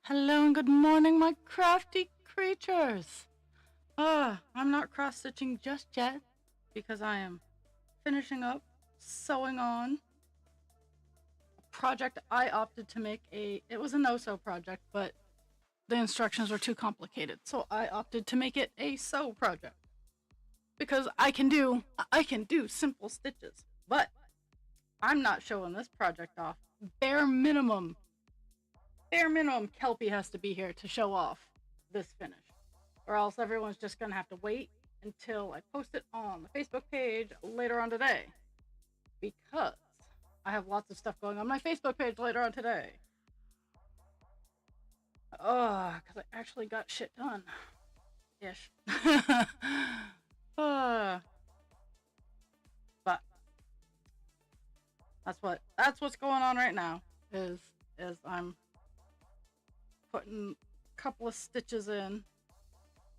Hello and good morning, my crafty creatures. I'm not cross-stitching just yet because I am finishing up sewing on a project I opted to make it was a no-sew project, but the instructions were too complicated, so I opted to make it a sew project because I can do simple stitches, but I'm not showing this project off. Bare minimum Kelpie has to be here to show off this finish, or else everyone's just gonna have to wait until I post it on the Facebook page later on today, because I have lots of stuff going on my Facebook page later on today. Because I actually got shit done. Ish. uh, but that's what's going on right now. Is I'm putting a couple of stitches in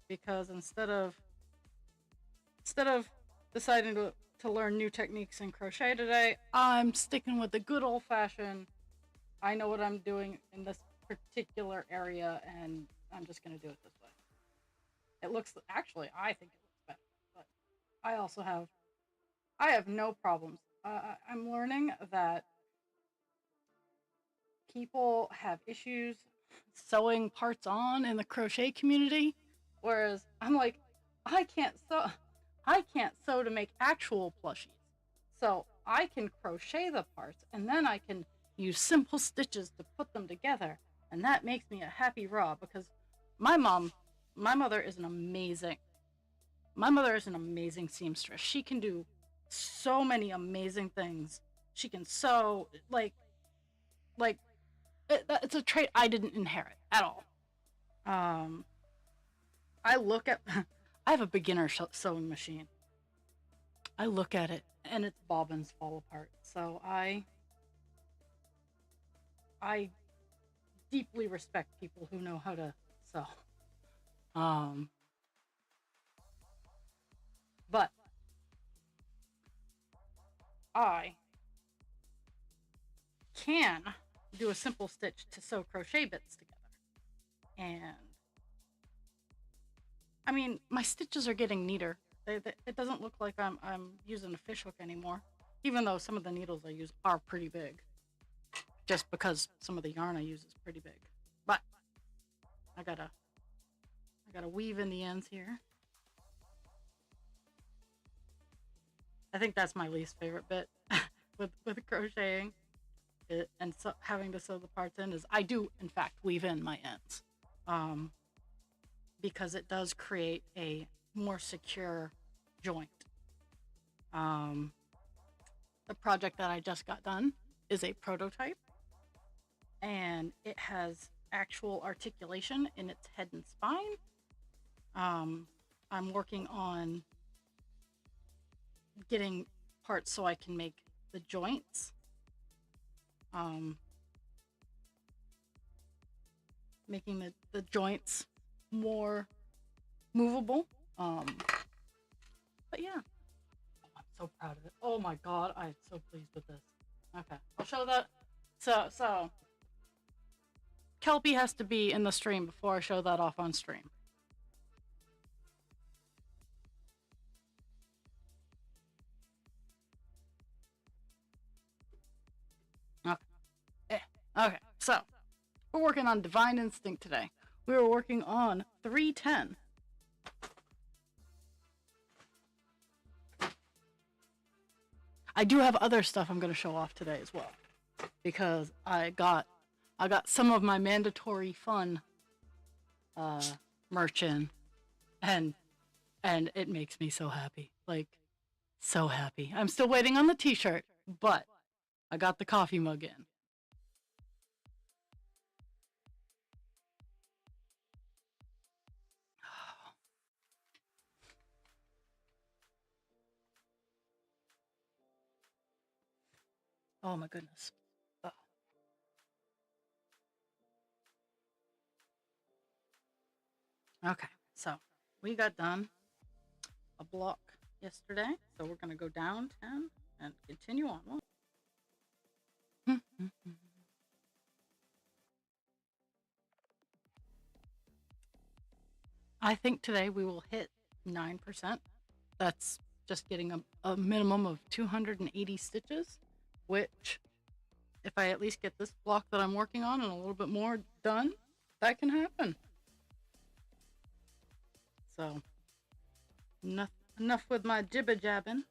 because instead of deciding to learn new techniques in crochet today, I'm sticking with the good old fashioned. I know what I'm doing in this particular area, and I'm just gonna do it this way. It looks actually, I think it looks better, but I have no problems. I'm learning that people have issues sewing parts on in the crochet community, whereas I'm like, I can't sew. I can't sew to make actual plushies. So I can crochet the parts and then I can use simple stitches to put them together. And that makes me a happy raw because my mom, my mother is an amazing, my mother is an amazing seamstress. She can do so many amazing things. She can sew like it's a trait I didn't inherit at all. Um, I look at, I have a beginner sewing machine. I look at it and its bobbins fall apart. So I deeply respect people who know how to sew. Um, but I can do a simple stitch to sew crochet bits together. And I mean, my stitches are getting neater. It doesn't look like I'm using a fishhook anymore, even though some of the needles I use are pretty big. Just because some of the yarn I use is pretty big, but I gotta weave in the ends here. I think that's my least favorite bit with crocheting, and so having to sew the parts in is I do in fact weave in my ends, um, because it does create a more secure joint. Um, the project that I just got done is a prototype, and it has actual articulation in its head and spine. Um, I'm working on getting parts so I can make the joints. Making the joints more movable. But yeah. Oh, I'm so proud of it. Oh my god, I'm so pleased with this. Okay, I'll show that. So Kelpie has to be in the stream before I show that off on stream. Okay. Okay, so we're working on Divine Instinct today. We were working on 310. I do have other stuff I'm going to show off today as well, because I got some of my mandatory fun merch in, and it makes me so happy, like so happy. I'm still waiting on the t-shirt, but I got the coffee mug in. Oh my goodness. Oh. Okay, so we got done a block yesterday, so we're gonna go down 10 and continue on. I think today we will hit 9%. That's just getting a minimum of 280 stitches, which, if I at least get this block that I'm working on and a little bit more done, that can happen. So, enough with my jibber jabbing.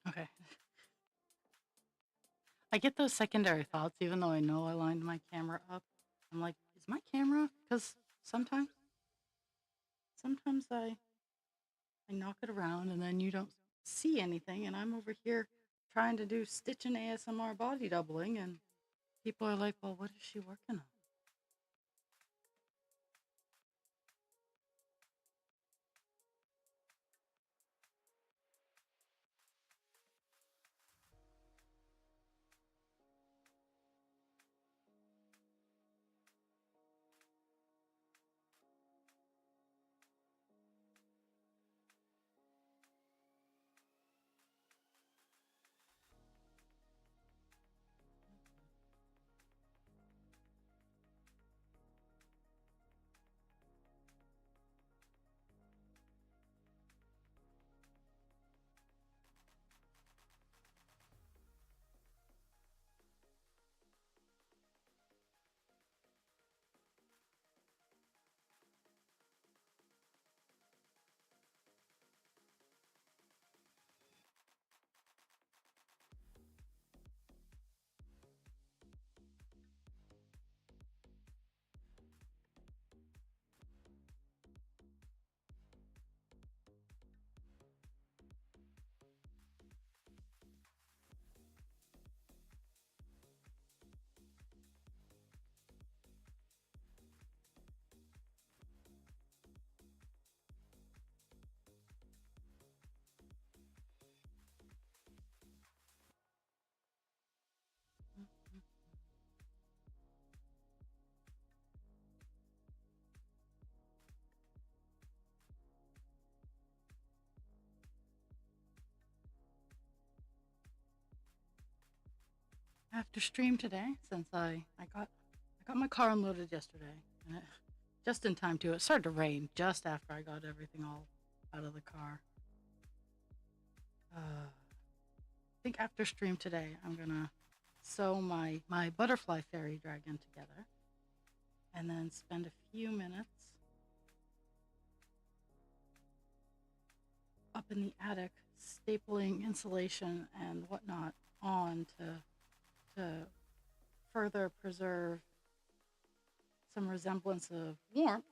Okay. I get those secondary thoughts even though I know I lined my camera up. I'm like, is my camera? Because sometimes, sometimes I knock it around and then you don't see anything, and I'm over here trying to do stitching ASMR body doubling, and people are like, well, what is she working on? After stream today, since I got my car unloaded yesterday, and just in time too. It started to rain just after I got everything all out of the car. I think after stream today, I'm gonna sew my butterfly fairy dragon together, and then spend a few minutes up in the attic stapling insulation and whatnot on to further preserve some resemblance of warmth.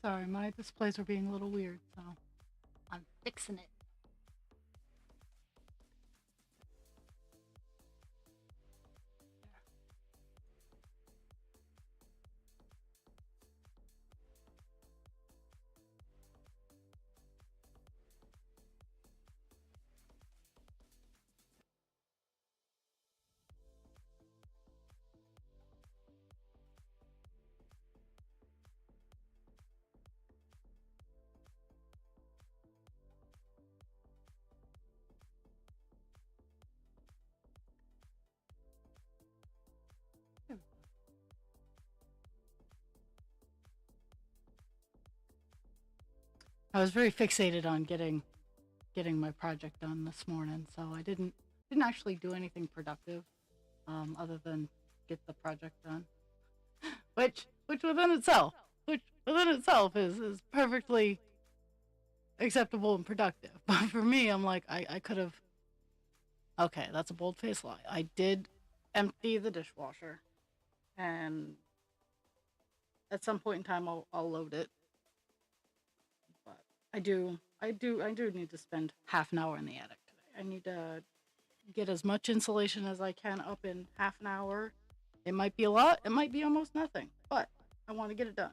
Sorry, my displays are being a little weird, so I'm fixing it. I was very fixated on getting my project done this morning, so I didn't actually do anything productive, other than get the project done, which within itself is perfectly acceptable and productive. But for me, I'm like, I could have. Okay, that's a bold faced lie. I did empty the dishwasher, and at some point in time, I'll load it. But I do need to spend half an hour in the attic today. I need to get as much insulation as I can up in half an hour. It might be a lot, it might be almost nothing, but I want to get it done.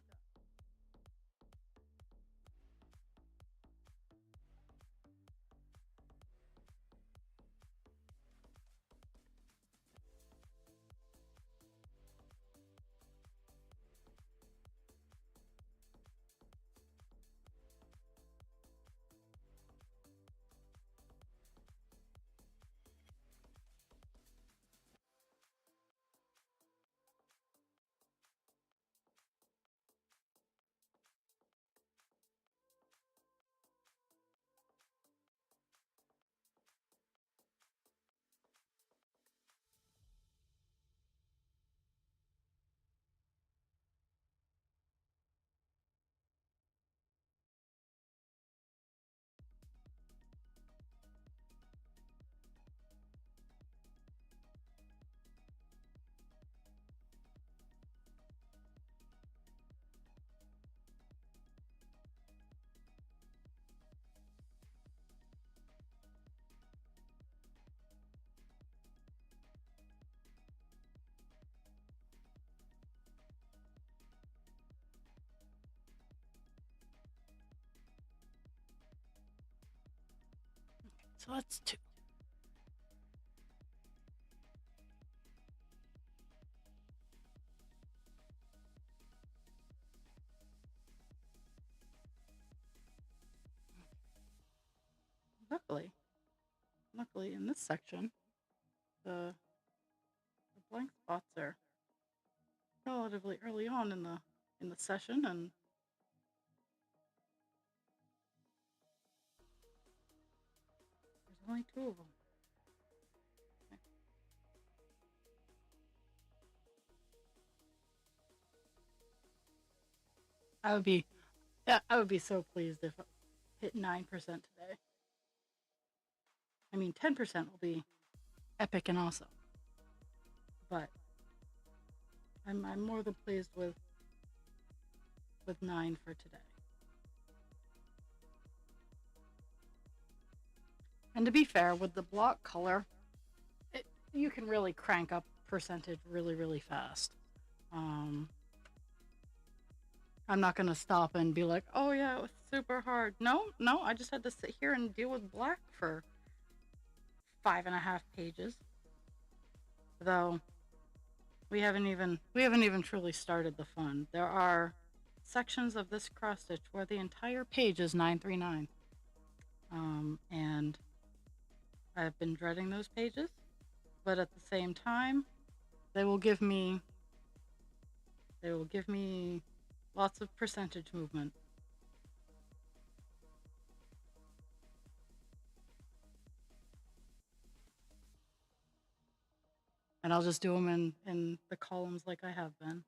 So that's two. Luckily, luckily in this section, the the blank spots are relatively early on in the session, and there's only two of them. I would be, yeah, I would be so pleased if I hit 9% today. I mean, 10% will be epic and awesome, but I'm more than pleased with 9 for today. And to be fair, with the block color, you can really crank up percentage really, really fast. Um, I'm not gonna stop and be like, "Oh yeah, it was super hard." No, no, I just had to sit here and deal with black for 5.5 pages. Though we haven't even truly started the fun. There are sections of this cross stitch where the entire page is 939. And I've been dreading those pages, but at the same time, they will give me they will give me lots of percentage movement. And I'll just do them in the columns like I have been.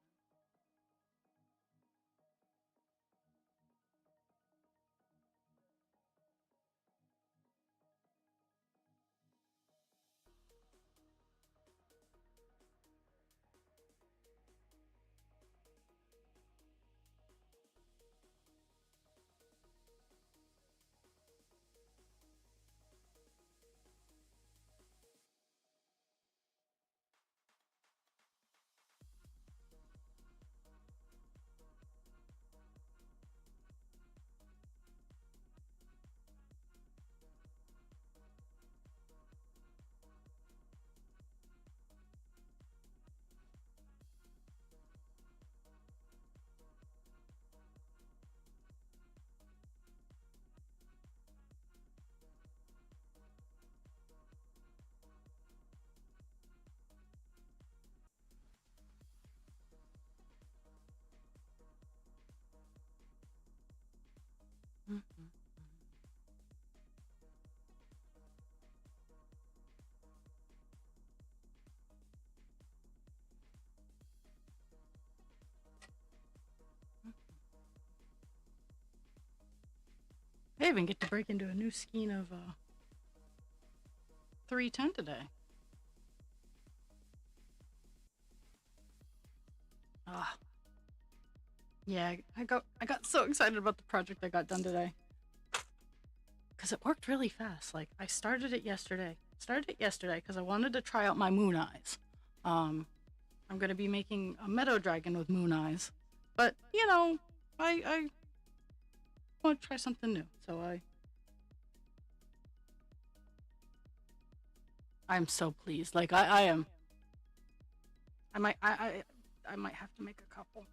I even get to break into a new skein of 310 today. Ah, yeah, I got so excited about the project I got done today because it worked really fast. Like I started it yesterday. Because I wanted to try out my moon eyes. I'm gonna be making a meadow dragon with moon eyes, but you know, I want to try something new. So I'm so pleased. Like I am. I might have to make a couple,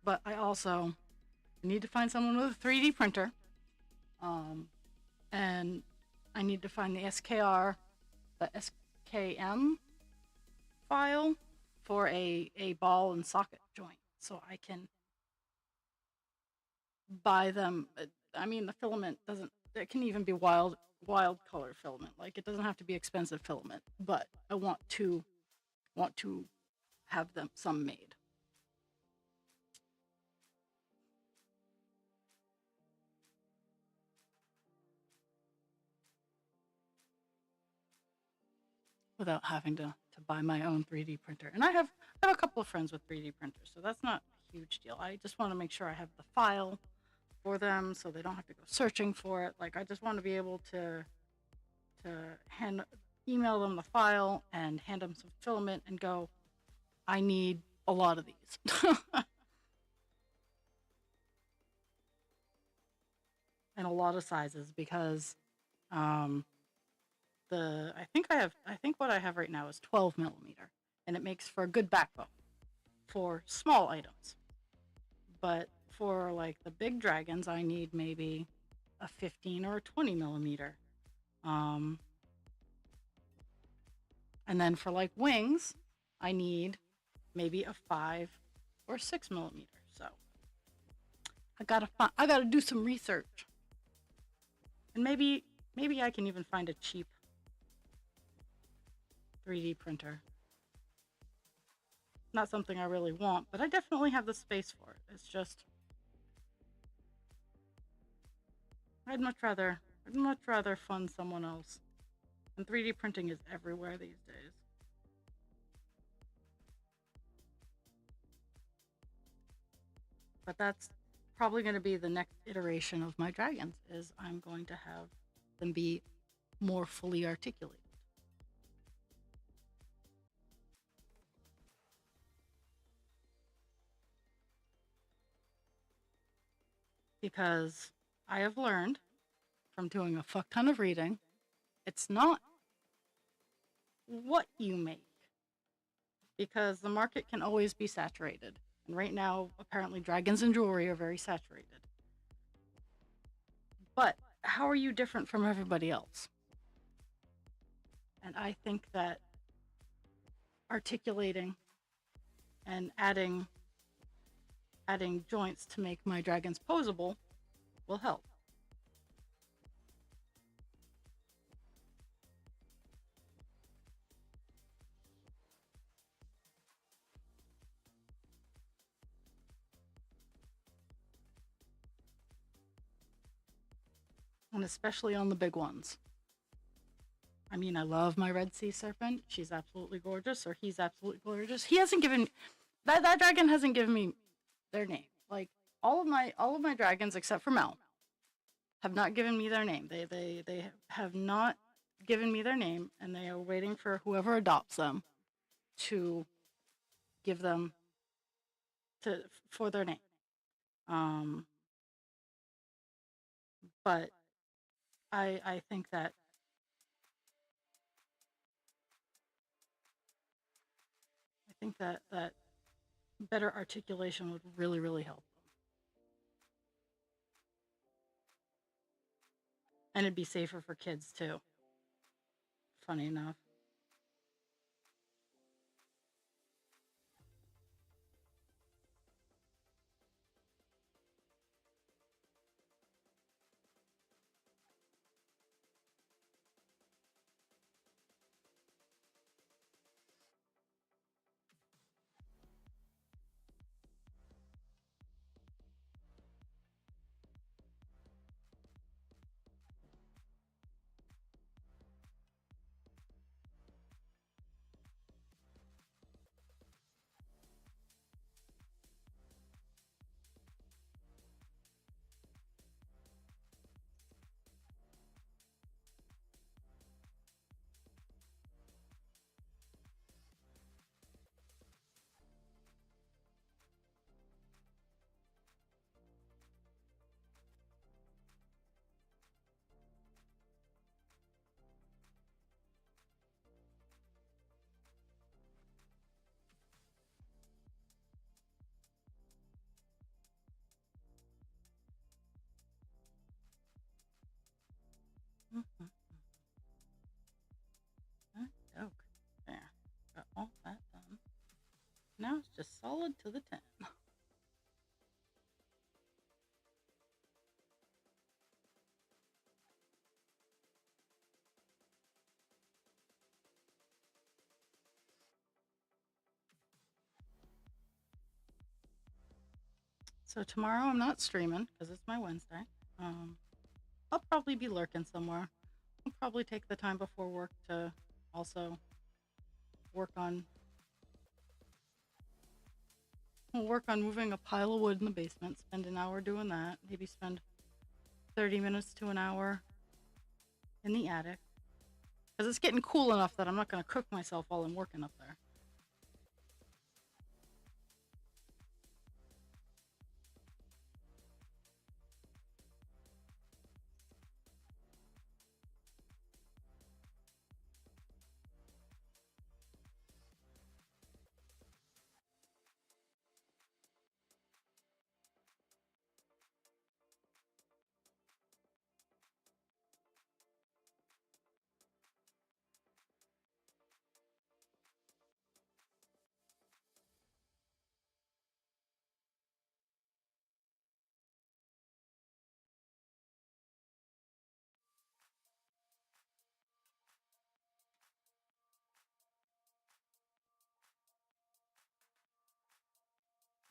but I also need to find someone with a 3D printer. Um, and I need to find the SKM file for a ball and socket joint so I can buy them. I mean, the filament doesn't, it can even be wild color filament. Like it doesn't have to be expensive filament, but I want to have them some made. Without having to buy my own 3D printer. And I have a couple of friends with 3D printers, so that's not a huge deal. I just want to make sure I have the file for them so they don't have to go searching for it. Like I just want to be able to email them the file and hand them some filament and go, I need a lot of these. And a lot of sizes because I think what I have right now is 12 millimeter, and it makes for a good backbone for small items. But for like the big dragons, I need maybe a 15 or a 20 millimeter. And then for like wings, I need maybe a 5 or 6 millimeter. So I gotta do some research, and maybe I can even find a cheap 3D printer. Not something I really want, but I definitely have the space for it. It's just I'd much rather fund someone else. And 3D printing is everywhere these days. But that's probably going to be the next iteration of my dragons, is I'm going to have them be more fully articulated. Because I have learned from doing a fuck ton of reading, it's not what you make, because the market can always be saturated. And right now, apparently, dragons and jewelry are very saturated. But how are you different from everybody else? And I think that articulating and adding joints to make my dragons posable will help. And especially on the big ones. I mean, I love my Red Sea Serpent. She's absolutely gorgeous, or he's absolutely gorgeous. He hasn't given that dragon hasn't given me their name. Like all of my dragons except for Mel have not given me their name. They have not given me their name, and they are waiting for whoever adopts them to give them for their name. But I think that that better articulation would really, really help them. And it'd be safer for kids too. Funny enough. salad to the 10. So tomorrow I'm not streaming because it's my Wednesday. Um, I'll probably be lurking somewhere. I'll probably take the time before work to also work on moving a pile of wood in the basement. Spend an hour doing that. Maybe spend 30 minutes to an hour in the attic because it's getting cool enough that I'm not going to cook myself while I'm working up there.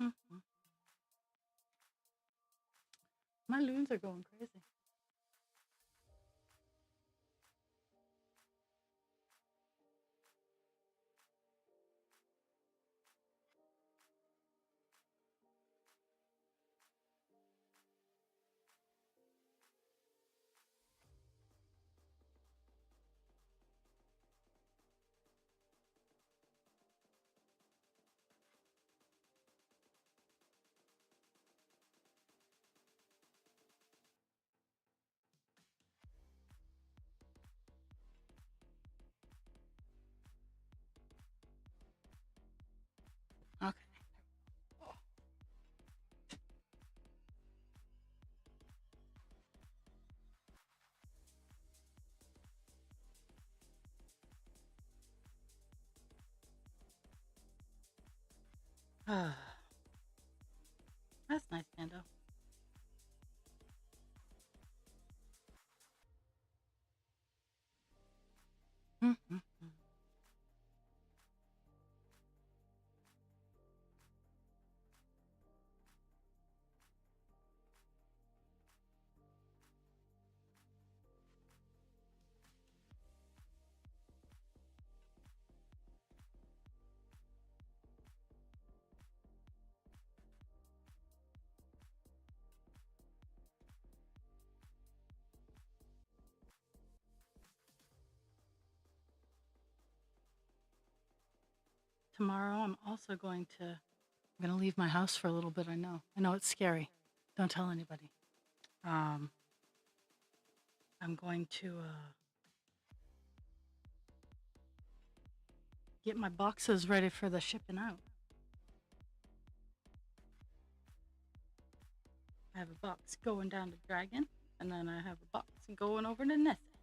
Mm-hmm. My loons are going crazy. Okay. That's nice, Pando. Mm-hmm. Tomorrow I'm also going to leave my house for a little bit. I know it's scary. Don't tell anybody. Um, I'm going to get my boxes ready for the shipping out. I have a box going down to Dragon, and then I have a box going over to Nessie.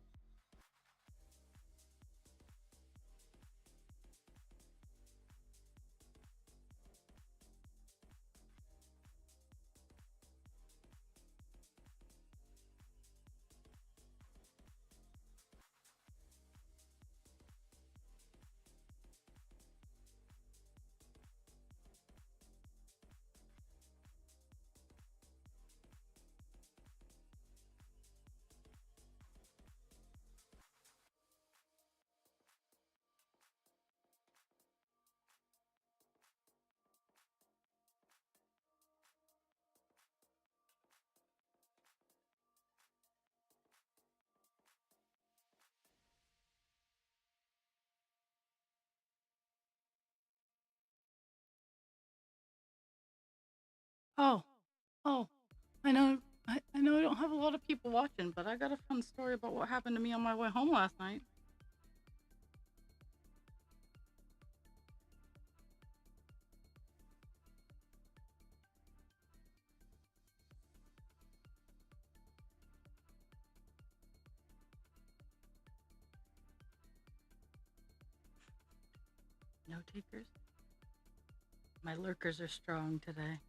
Oh, oh, I know. I know I don't have a lot of people watching, but I got a fun story about what happened to me on my way home last night. No takers. My lurkers are strong today.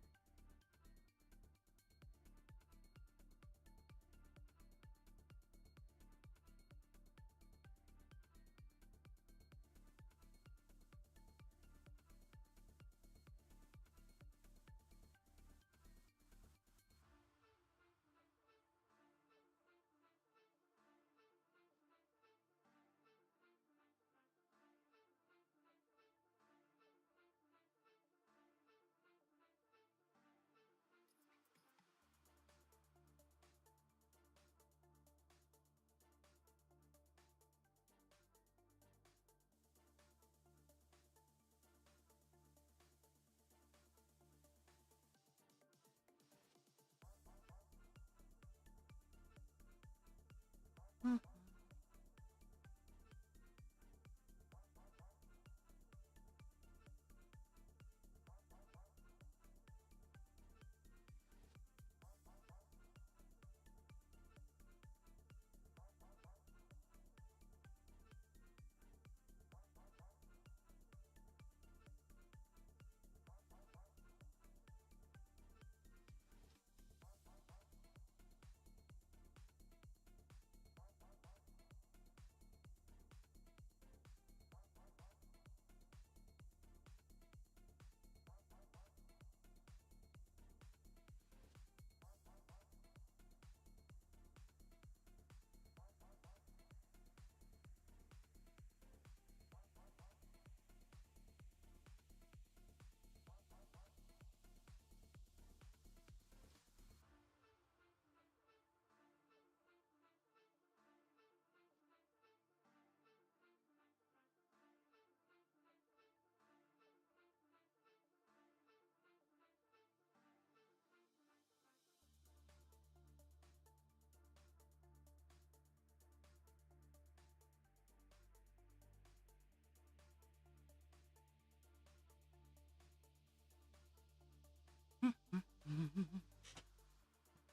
Mm.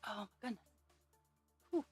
Oh my goodness. Whew.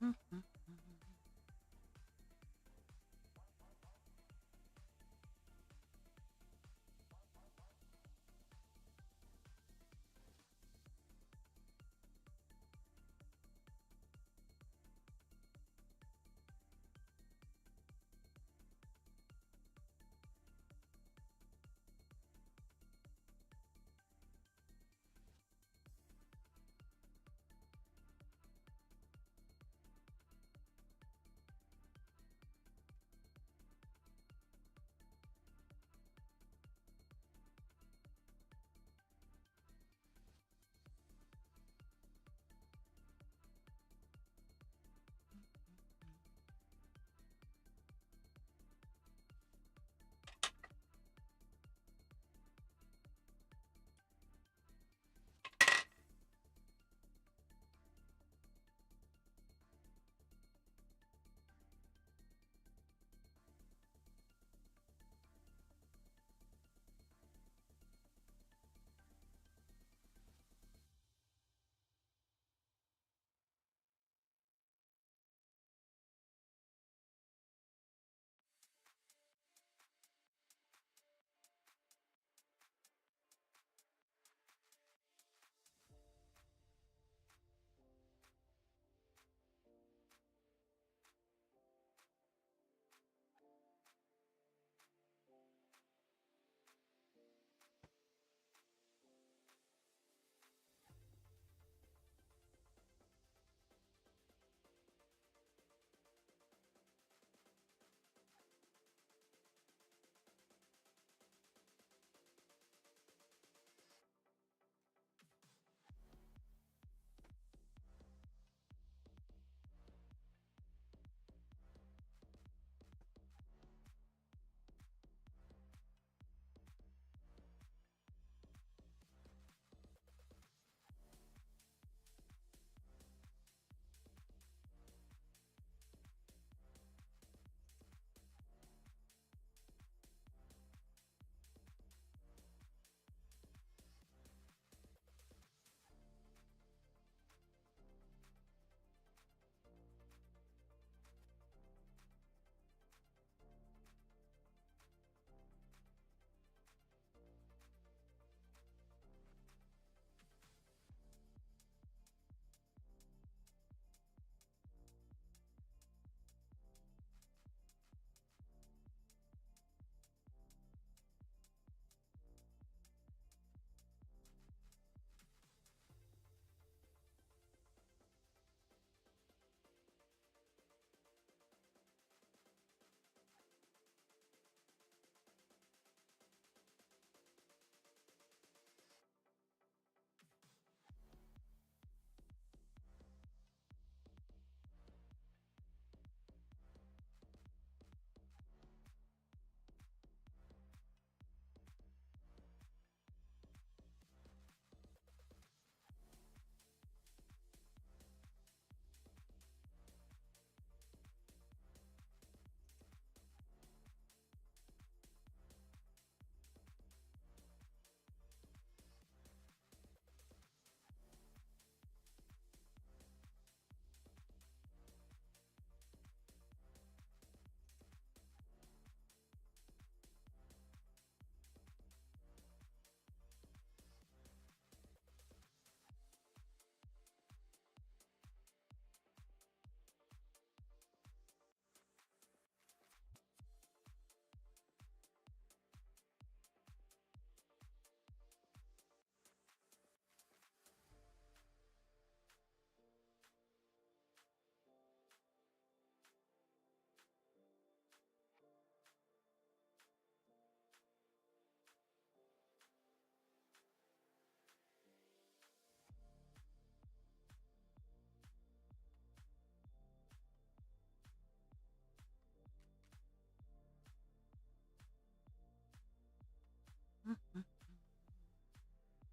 Mhm.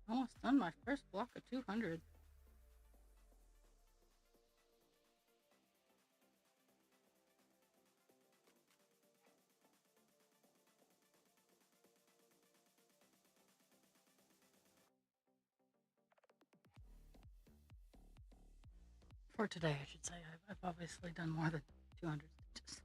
Almost done my first block of 200. For today, I should say. I've obviously done more than 200 stitches.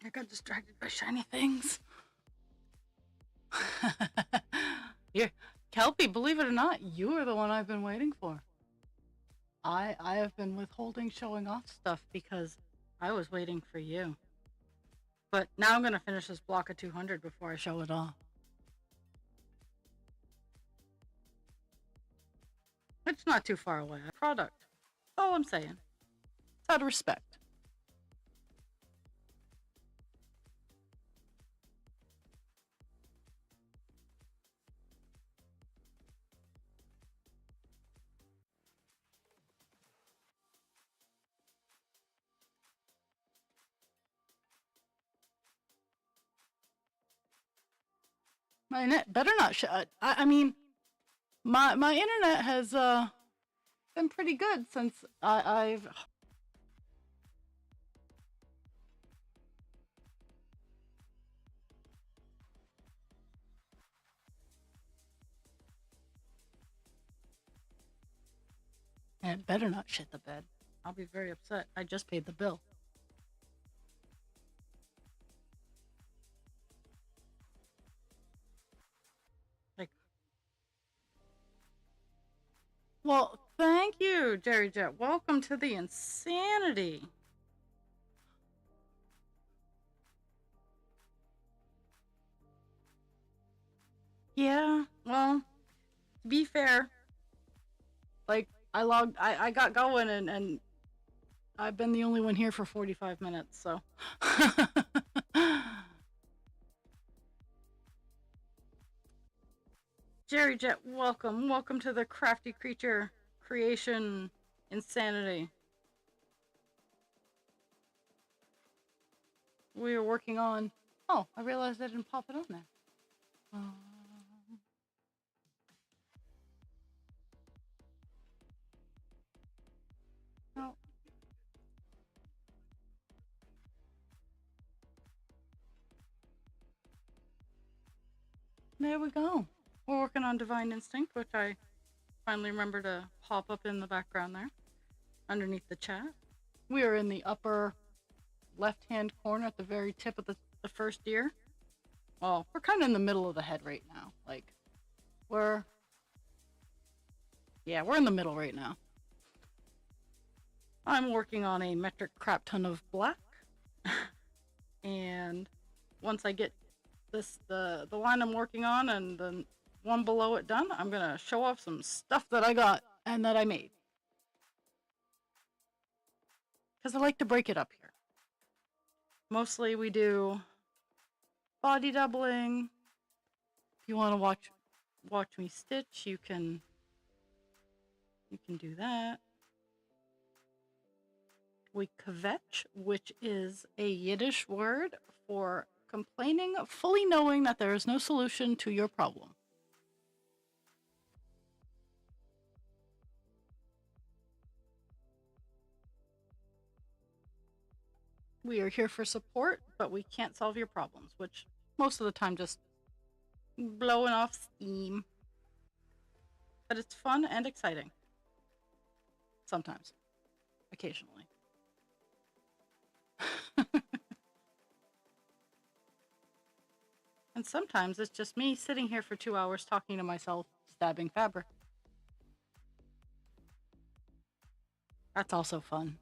I got distracted by shiny things. You're, Kelpie, believe it or not, you are the one I've been waiting for. I have been withholding showing off stuff because I was waiting for you. But now I'm going to finish this block of 200 before I show it off. It's not too far away. Product. All I'm saying. It's out of respect. My net better not shut. I mean, my internet has been pretty good since I've. And it better not shit the bed. I'll be very upset. I just paid the bill. Like, well, thank you, Jerry Jet. Welcome to the insanity. Yeah, well, to be fair, like I got going and I've been the only one here for 45 minutes, so. Jerry Jet, welcome. Welcome to the crafty creature creation insanity. We are working on. Oh, I realized I didn't pop it on there. Oh, there we go. We're working on Divine Instinct, which I finally remember to pop up in the background there, underneath the chat. We are in the upper left-hand corner at the very tip of the first ear. Well, we're kind of in the middle of the head right now. Like, we're in the middle right now. I'm working on a metric crap ton of black. And once I get the line I'm working on and the one below it done, I'm gonna show off some stuff that I got and that I made. Because I like to break it up here. Mostly we do body doubling. If you want to watch me stitch, you can do that. We kvetch, which is a Yiddish word for complaining, fully knowing that there is no solution to your problem. We are here for support, but we can't solve your problems, which most of the time just blowing off steam. But it's fun and exciting. Sometimes. Occasionally. And sometimes it's just me sitting here for 2 hours talking to myself, stabbing fabric. That's also fun.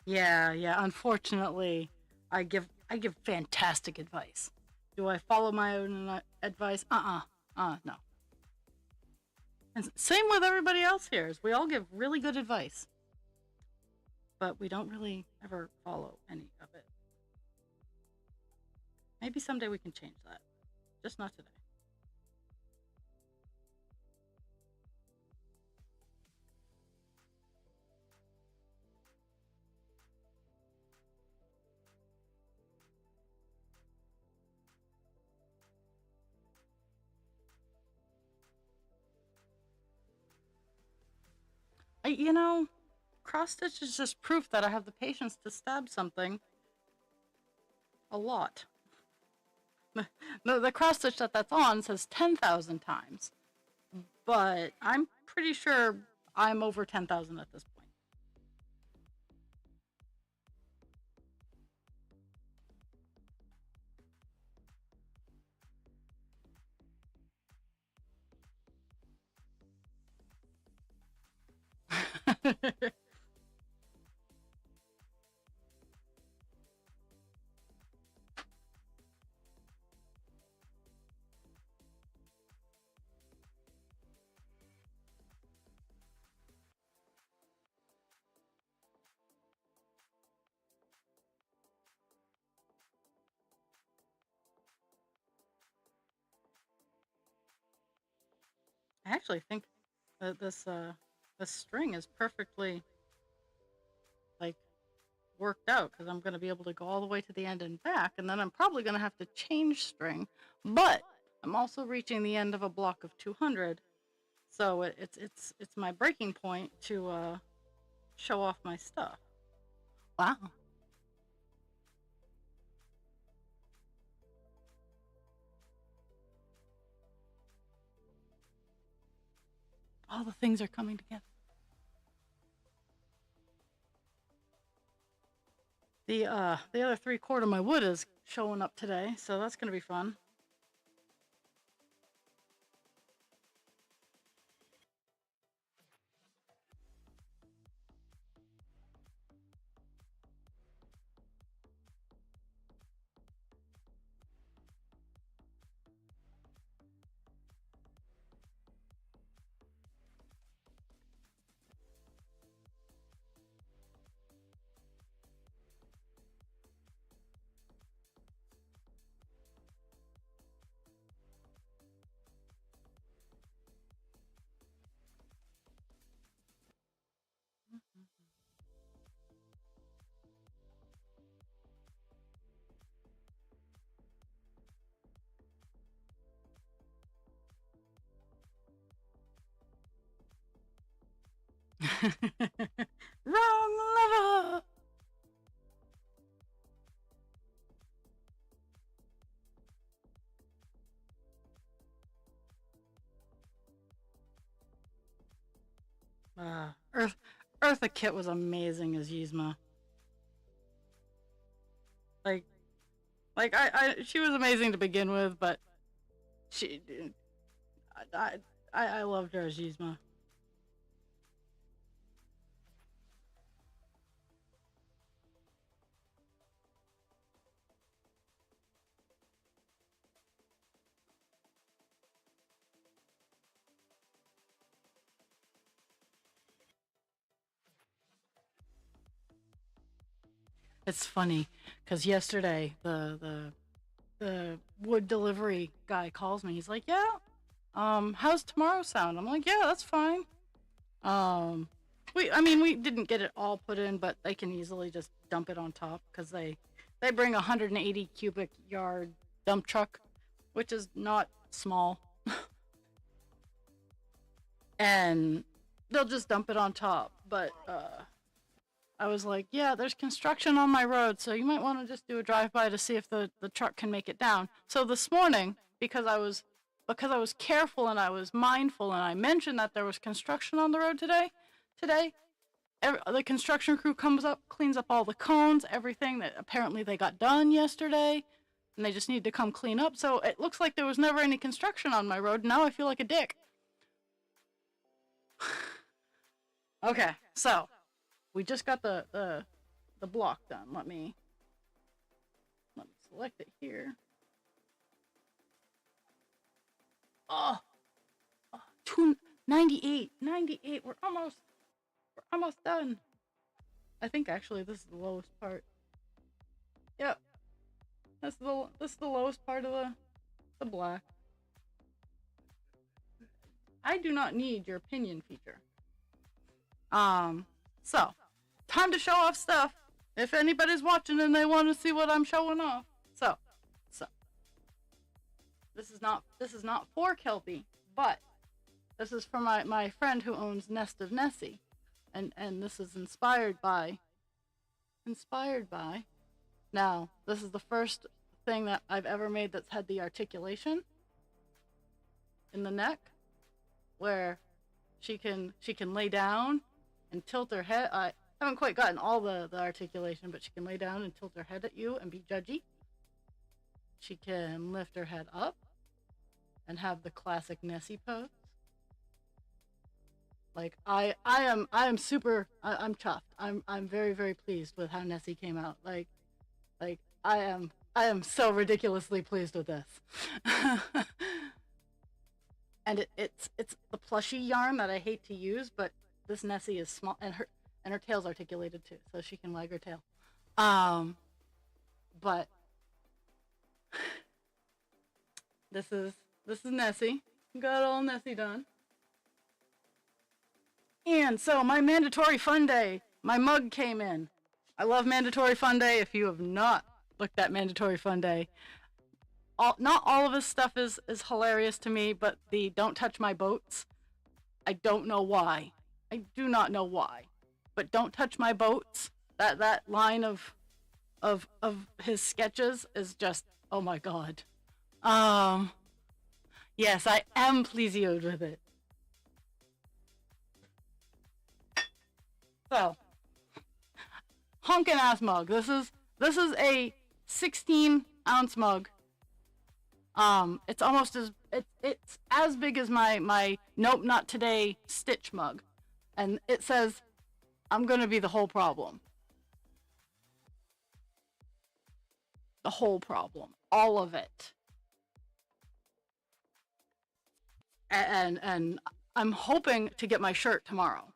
Yeah. Unfortunately, I give fantastic advice. Do I follow my own advice? No. And same with everybody else here. Is we all give really good advice, but we don't really ever follow any of it. Maybe someday we can change that. Just not today. Cross stitch is just proof that I have the patience to stab something a lot. The cross stitch that's on says 10,000 times, but I'm pretty sure I'm over 10,000 at this point. I actually think that this string is perfectly like worked out because I'm going to be able to go all the way to the end and back, and then I'm probably going to have to change string, but I'm also reaching the end of a block of 200, so it's my breaking point to show off my stuff. Wow. All the things are coming together. The other 3/4 of my wood is showing up today, so that's going to be fun. Wrong lever. Earth Eartha Kitt was amazing as Yzma. Like she was amazing to begin with, but she I I loved her as Yzma. It's funny because yesterday the wood delivery guy calls me. He's like, "Yeah, how's tomorrow sound?" I'm like, "Yeah, that's fine." Um, I mean, we didn't get it all put in, but they can easily just dump it on top because they bring a 180 cubic yard dump truck, which is not small, and they'll just dump it on top. But I was like, yeah, there's construction on my road, so you might want to just do a drive-by to see if the truck can make it down. So this morning, because I was careful and I was mindful and I mentioned that there was construction on the road today, the construction crew comes up, cleans up all the cones, everything that apparently they got done yesterday, and they just need to come clean up. So it looks like there was never any construction on my road. Now I feel like a dick. Okay, so we just got the block done. Let me select it here. Oh, 298, 98. We're almost done. I think actually this is the lowest part. Yep, this is the lowest part of the black. I do not need your opinion feature. So time to show off stuff. If anybody's watching and they want to see what I'm showing off. So this is not for Kelpie, but this is for my friend who owns Nest of Nessie. And this is inspired by now, this is the first thing that I've ever made that's had the articulation in the neck where she can lay down and tilt her head. I haven't quite gotten all the articulation, but she can lay down and tilt her head at you and be judgy. She can lift her head up and have the classic Nessie pose. Like I'm chuffed. I'm very, very pleased with how Nessie came out. Like I am so ridiculously pleased with this. And it's the plushy yarn that I hate to use, but this Nessie is small and her tail's articulated too, so she can wag her tail. But this is Nessie. Got all Nessie done. And so my mandatory fun day, my mug came in. I love mandatory fun day. If you have not looked at mandatory fun day, not all of his stuff is hilarious to me, but the don't touch my boats, I don't know why. I do not know why. But don't touch my boats, that line of his sketches is just, oh my god. Yes, I am pleasioed with it. So, honkin' ass mug. This is a 16-ounce mug. It's almost it's as big as my Nope Not Today Stitch mug, and it says, "I'm gonna be the whole problem." The whole problem, all of it, and I'm hoping to get my shirt tomorrow.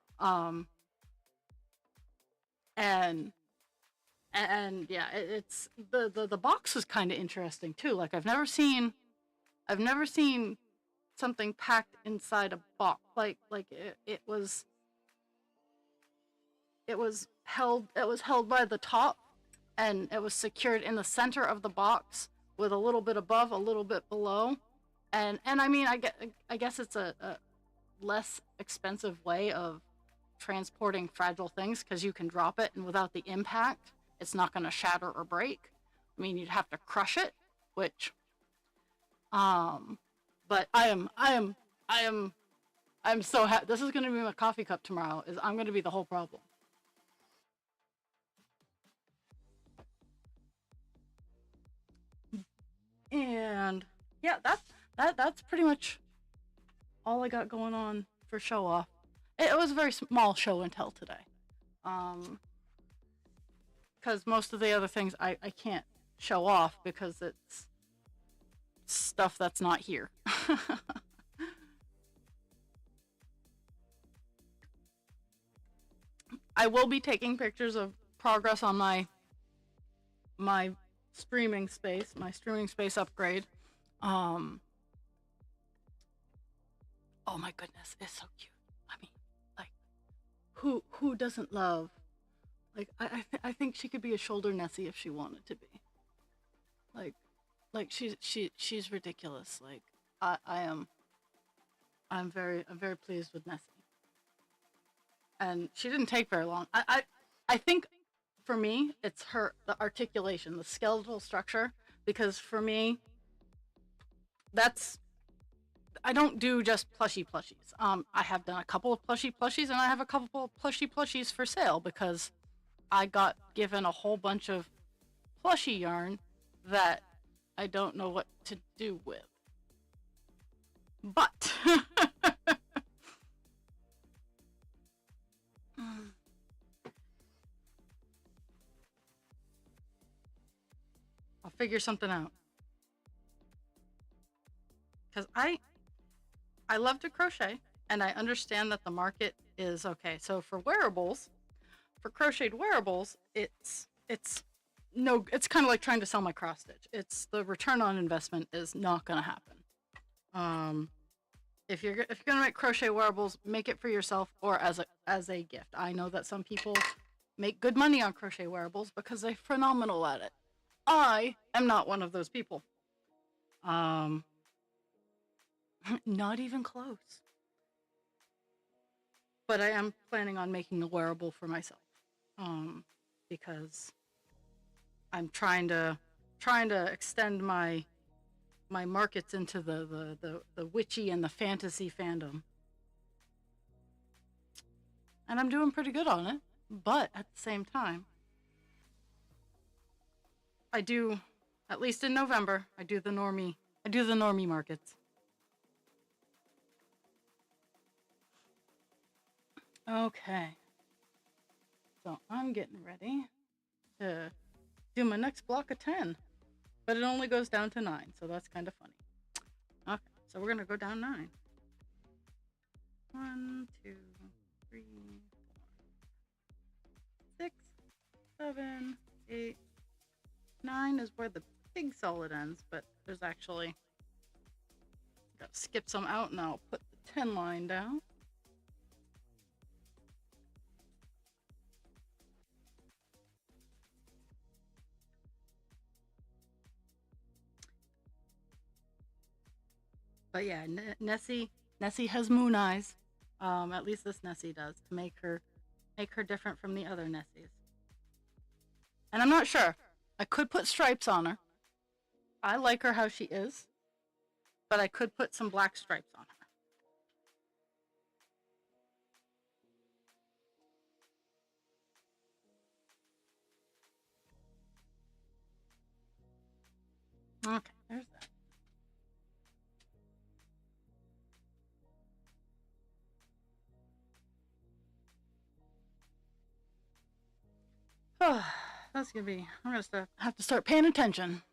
And yeah, it's the box is kind of interesting too. Like I've never seen something packed inside a box. Like it was held by the top, and it was secured in the center of the box with a little bit above, a little bit below, and I mean I guess it's a less expensive way of transporting fragile things because you can drop it and without the impact, it's not going to shatter or break. I mean, you'd have to crush it, which, but I'm so happy. This is going to be my coffee cup tomorrow. Is I'm going to be the whole problem. And yeah, that's pretty much all I got going on for show off. It was a very small show and tell today. Because most of the other things I can't show off because it's stuff that's not here. I will be taking pictures of progress on my streaming space upgrade. Oh my goodness, it's so cute. I mean, like, who doesn't love? Like, I think she could be a shoulder Nessie if she wanted to be. Like she's ridiculous. Like I'm very pleased with Nessie. And she didn't take very long. I think for me it's the articulation, the skeletal structure, because for me I don't do just plushies. I have done a couple of plushies, and I have a couple of plushies for sale because I got given a whole bunch of plushie yarn that I don't know what to do with. But I'll figure something out. Because I love to crochet, and I understand that the market is okay. So for wearables, for crocheted wearables, it's kind of like trying to sell my cross stitch. It's the return on investment is not going to happen. If you're gonna make crochet wearables, make it for yourself or as a gift. I know that some people make good money on crochet wearables because they're phenomenal at it. I am not one of those people. Not even close. But I am planning on making a wearable for myself. Because I'm trying to extend my markets into the witchy and the fantasy fandom. And I'm doing pretty good on it, but at the same time, I do, at least in November, I do the normie markets. Okay. So I'm getting ready to do my next block of 10. But it only goes down to 9, so that's kind of funny. Okay, so we're gonna go down 9. 1, 2, 3, 4, 6, 7, 8, 9 is where the big solid ends, but there's actually gotta skip some out, and I'll put the 10 line down. But yeah, Nessie has moon eyes. At least this Nessie does, to make her different from the other Nessies. And I'm not sure. I could put stripes on her. I like her how she is, but I could put some black stripes on her. Okay, there's that. Oh, that's gonna be. I'm gonna have to start paying attention.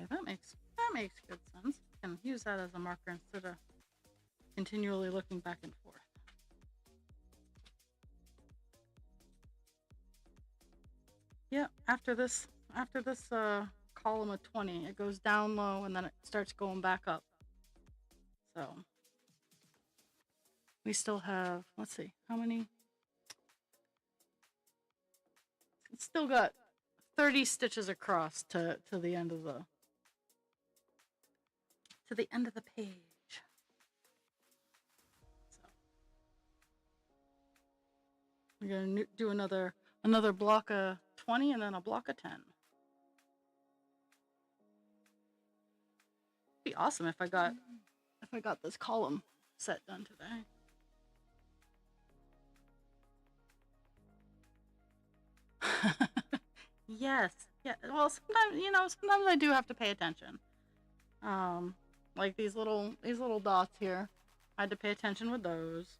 Okay, that makes that makes good sense. I can use that as a marker instead of continually looking back and forth. Yeah, after this column of 20, it goes down low and then it starts going back up. So we still have, let's see, how many? It's still got 30 stitches across to the end of the page. So we're gonna do another block of 20 and then a block of 10. It'd be awesome if I got this column set done today. Yes. Yeah. Well, sometimes I do have to pay attention. Like these little dots here. I had to pay attention with those.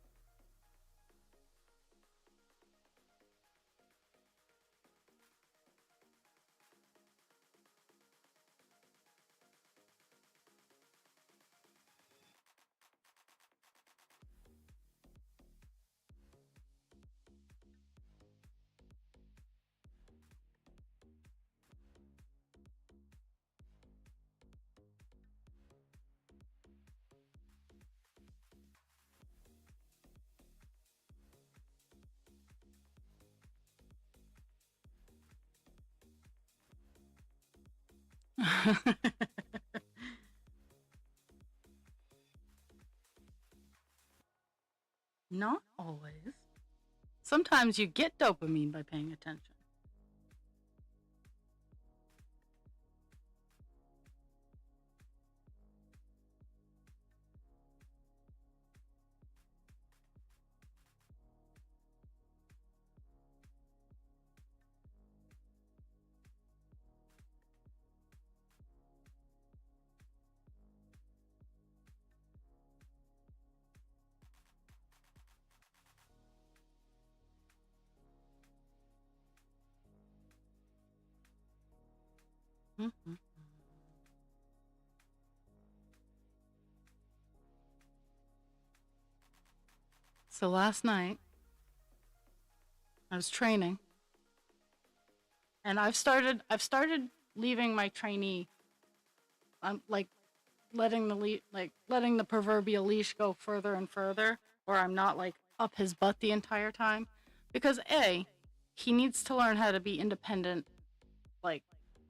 Not always. Sometimes you get dopamine by paying attention. Mm-hmm. So last night, I was training, and I've started leaving my trainee, like letting the proverbial leash go further and further, where I'm not like up his butt the entire time, because he needs to learn how to be independent. Like,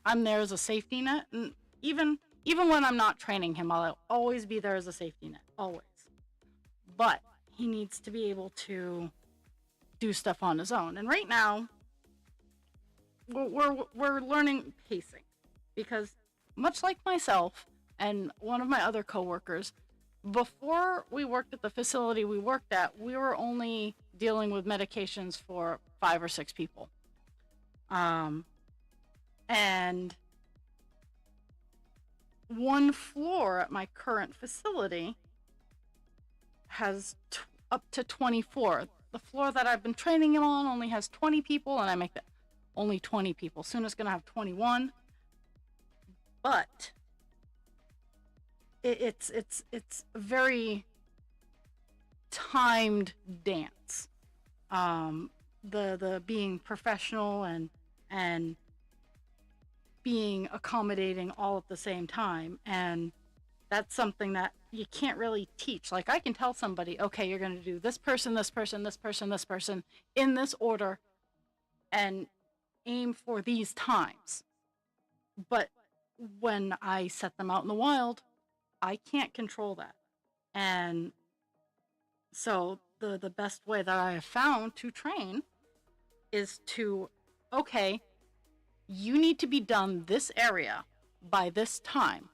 I'm there as a safety net, and even when I'm not training him, I'll always be there as a safety net, always. But he needs to be able to do stuff on his own. And right now, we're learning pacing, because much like myself and one of my other coworkers, before we worked at the facility we worked at, we were only dealing with medications for 5 or 6 people. And one floor at my current facility has up to 24. The floor that I've been training him on only has 20 people, and I make that only 20 people. Soon it's going to have 21. But it's a very timed dance. The being professional and being accommodating all at the same time, and that's something that you can't really teach. Like, I can tell somebody, okay, you're going to do this person, this person, this person, this person in this order and aim for these times. But when I set them out in the wild, I can't control that. And so the best way that I have found to train is to, okay, you need to be done this area by this time.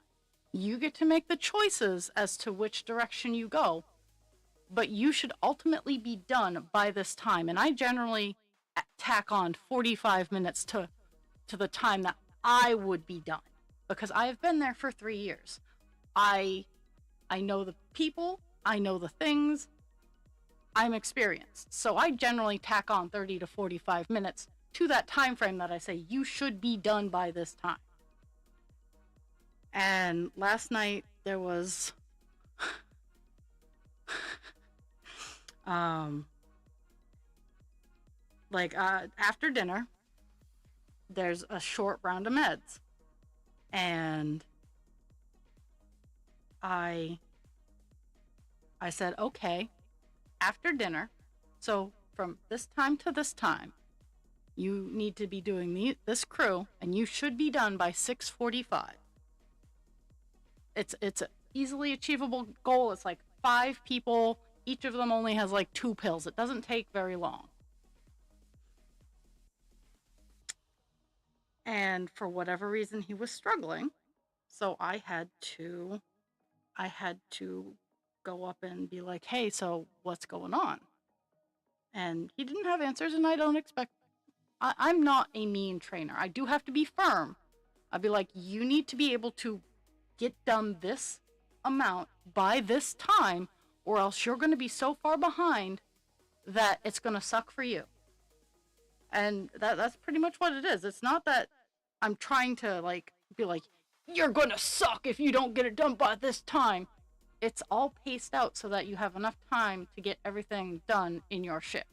You get to make the choices as to which direction you go, but you should ultimately be done by this time. And I generally tack on 45 minutes to the time that I would be done, because I have been there for 3 years. I know the people, I know the things, I'm experienced. So I generally tack on 30 to 45 minutes to that time frame that I say you should be done by this time. And last night there was um after dinner there's a short round of meds, and I I said, okay, after dinner, so from this time to this time, you need to be doing this crew, and you should be done by 6:45. It's an easily achievable goal. It's like 5 people. Each of them only has like 2 pills. It doesn't take very long. And for whatever reason, he was struggling, so I had to go up and be like, hey, so what's going on? And he didn't have answers, and I don't expect. I'm not a mean trainer. I do have to be firm. I'd be like, you need to be able to get done this amount by this time, or else you're going to be so far behind that it's going to suck for you. And that's pretty much what it is. It's not that I'm trying to like be like, you're going to suck if you don't get it done by this time. It's all paced out so that you have enough time to get everything done in your shift.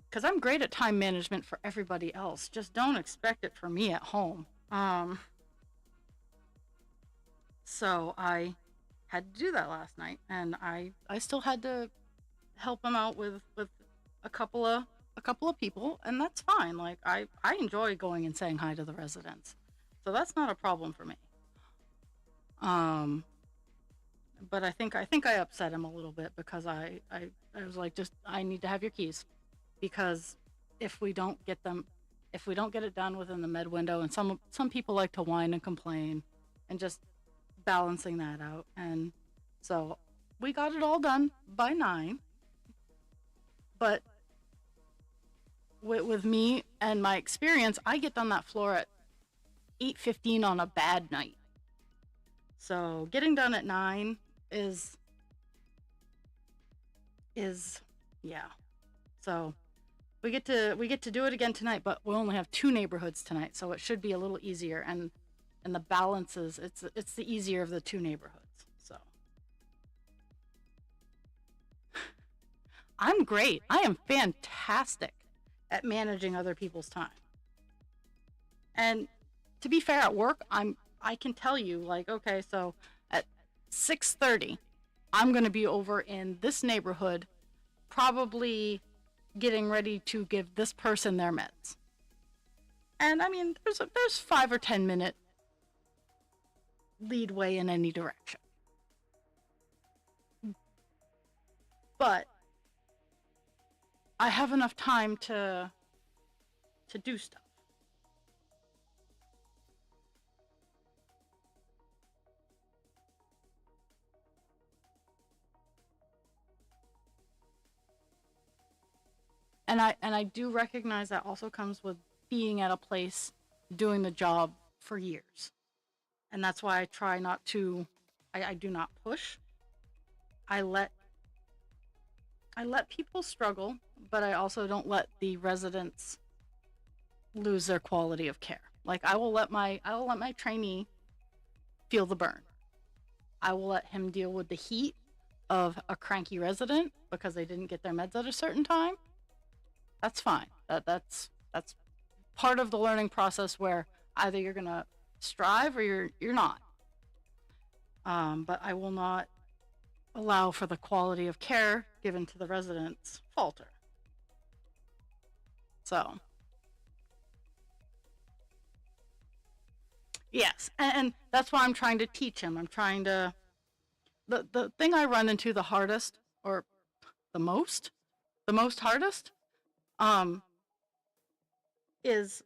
Because I'm great at time management for everybody else. Just don't expect it for me at home. So I had to do that last night, and I still had to help him out with a couple of people, and that's fine. Like I enjoy going and saying hi to the residents, so that's not a problem for me. But I think I upset him a little bit because I was like, just I need to have your keys, because if we don't get it done within the med window, and some people like to whine and complain, and just balancing that out. And so we got it all done by 9, but with me and my experience, I get done that floor at 8:15 on a bad night. So getting done at 9 is yeah. So we get to do it again tonight, but we only have 2 neighborhoods tonight, so it should be a little easier, and the balances, it's the easier of the 2 neighborhoods. So I'm great. I am fantastic at managing other people's time. And to be fair, at work, I can tell you, like, okay, so at 6:30, I'm going to be over in this neighborhood, probably getting ready to give this person their meds. And I mean, there's 5 or 10 minute leadway in any direction. But I have enough time to do stuff. And I do recognize that also comes with being at a place doing the job for years. And that's why I try not to I do not push. I let people struggle, but I also don't let the residents lose their quality of care. Like I will let my trainee feel the burn. I will let him deal with the heat of a cranky resident because they didn't get their meds at a certain time. That's fine. That's part of the learning process, where either you're gonna strive or you're not. But I will not allow for the quality of care given to the residents falter. So yes, and that's why I'm trying to teach him. I'm trying to the thing I run into the hardest, or the most hardest, is,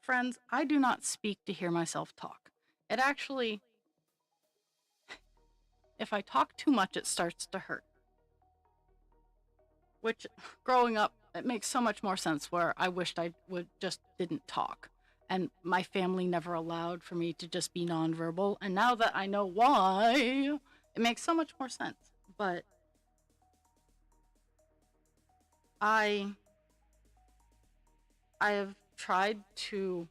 friends, I do not speak to hear myself talk. It actually, if I talk too much, it starts to hurt. Which, growing up, it makes so much more sense, where I wished I would just didn't talk. And my family never allowed for me to just be nonverbal. And now that I know why, it makes so much more sense. But I have tried to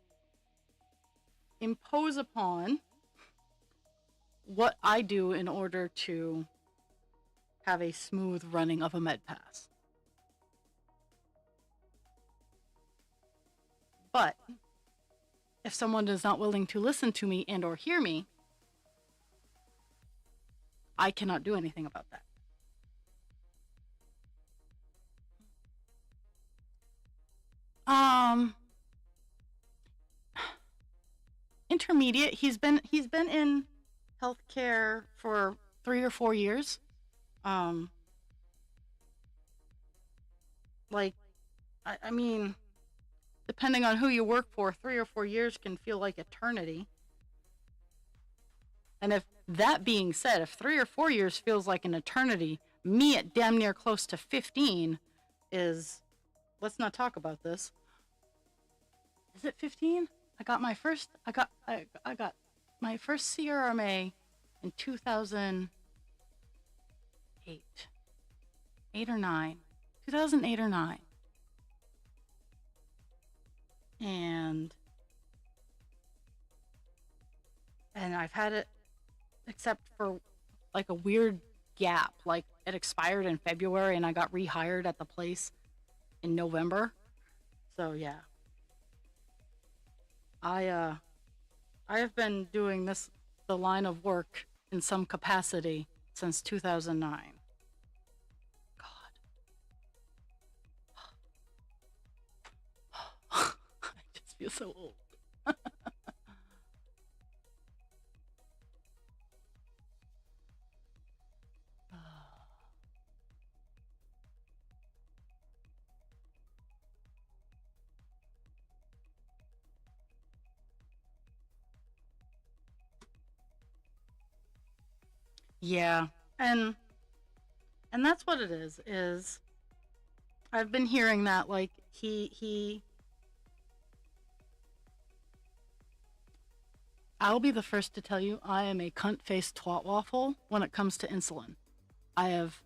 impose upon what I do in order to have a smooth running of a med pass. But if someone is not willing to listen to me and or hear me, I cannot do anything about that. Intermediate. He's been in healthcare for 3 or 4 years. Like, I mean, depending on who you work for, 3 or 4 years can feel like eternity. And if that being said, if 3 or 4 years feels like an eternity, me at damn near close to 15 is, let's not talk about this. Is it 15? I got my first CRMA in 2008. 8 or 9. 2008 or 9. And I've had it except for like a weird gap. Like it expired in February and I got rehired at the place in November. So yeah. I have been doing the line of work in some capacity since 2009. God. I just feel so old. Yeah, and that's what it is I've been hearing that like I'll be the first to tell you I am a cunt-faced twat waffle when it comes to insulin. I have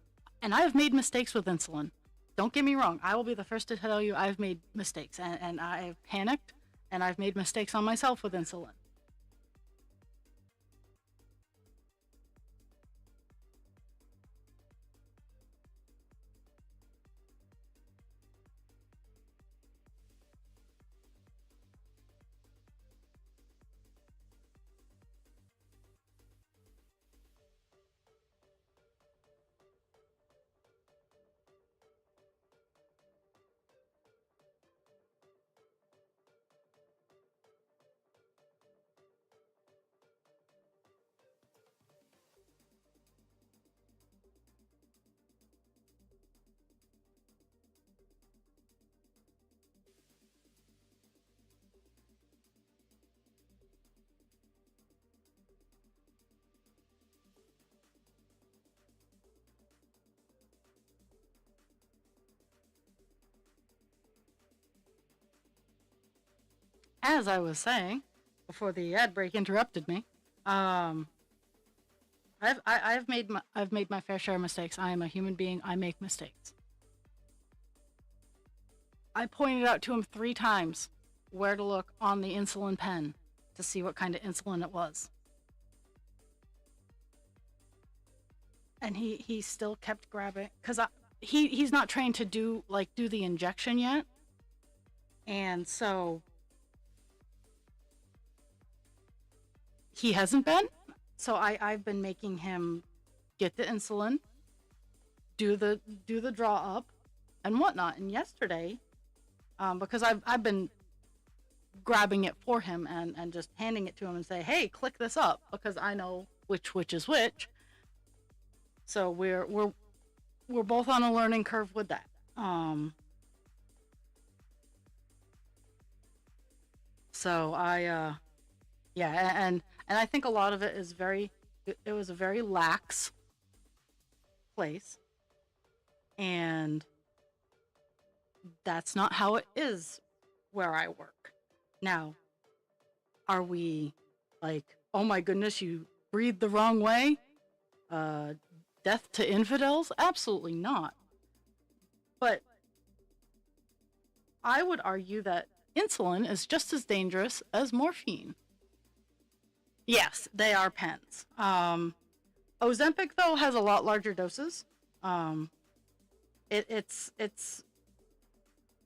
made mistakes with insulin. Don't get me wrong, I will be the first to tell you I've made mistakes and I've panicked and I've made mistakes on myself with insulin. As I was saying before the ad break interrupted me, I've made my fair share of mistakes. I am a human being. I make mistakes. I pointed out to him 3 times where to look on the insulin pen to see what kind of insulin it was. And he still kept grabbing because he's not trained to do the injection yet, and so he hasn't been. So I've been making him get the insulin, do the draw up, and whatnot. And yesterday, because I've been grabbing it for him and just handing it to him and say, hey, click this up, because I know which is which. So we're both on a learning curve with that. So yeah, and I think a lot of it is it was a very lax place, and that's not how it is where I work. Now, are we like, oh my goodness, you breathed the wrong way? Death to infidels? Absolutely not. But I would argue that insulin is just as dangerous as morphine. Yes, they are pens. Ozempic though has a lot larger doses. Um, it's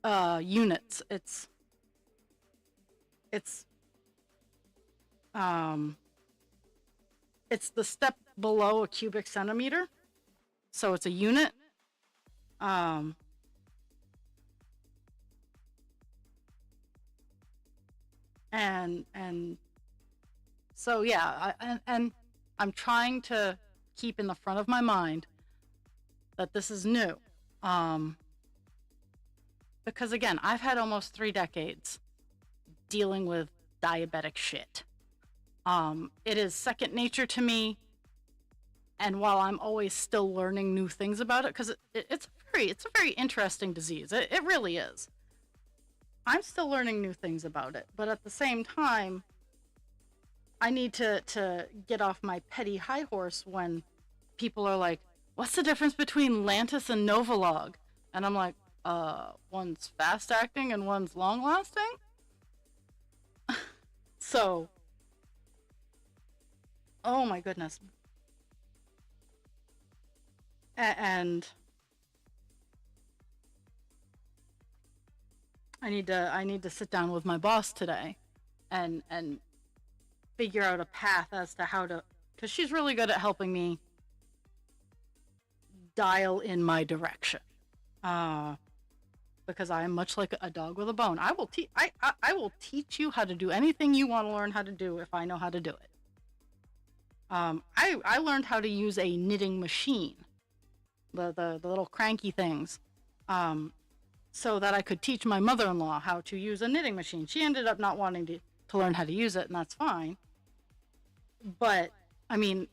units. It's um it's the step below a cubic centimeter, so it's a unit. Um, and so yeah, and I'm trying to keep in the front of my mind that this is new. Um, because again, I've had almost 3 decades dealing with diabetic shit. It is second nature to me, and while I'm always still learning new things about it, because it's a very interesting disease. It really is. I'm still learning new things about it, but at the same time, I need to get off my petty high horse when people are like, "What's the difference between Lantus and Novolog?" And I'm like, one's fast acting and one's long lasting." So, oh my goodness. And I need to sit down with my boss today and figure out a path as to how to, because she's really good at helping me dial in my direction. Uh, because I am much like a dog with a bone. I will teach you how to do anything you want to learn how to do if I know how to do it. I learned how to use a knitting machine, the little cranky things, so that I could teach my mother-in-law how to use a knitting machine. She ended up not wanting to learn how to use it, and that's fine. But I mean,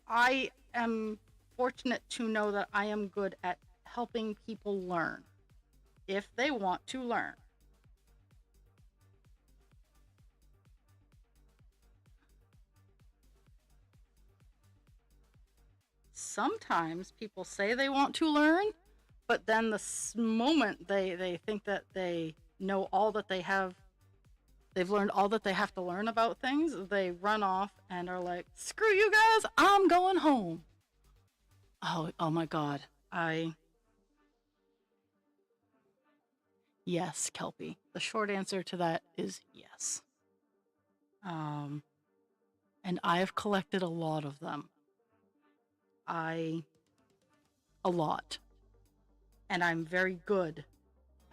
I am fortunate to know that I am good at helping people learn if they want to learn. Sometimes people say they want to learn, but then the moment they think that they know all that they've learned all that they have to learn about things, they run off and are like, "Screw you guys, I'm going home." Oh my God. Yes, Kelpie. The short answer to that is yes. Um, and I have collected a lot of them. I a lot. And I'm very good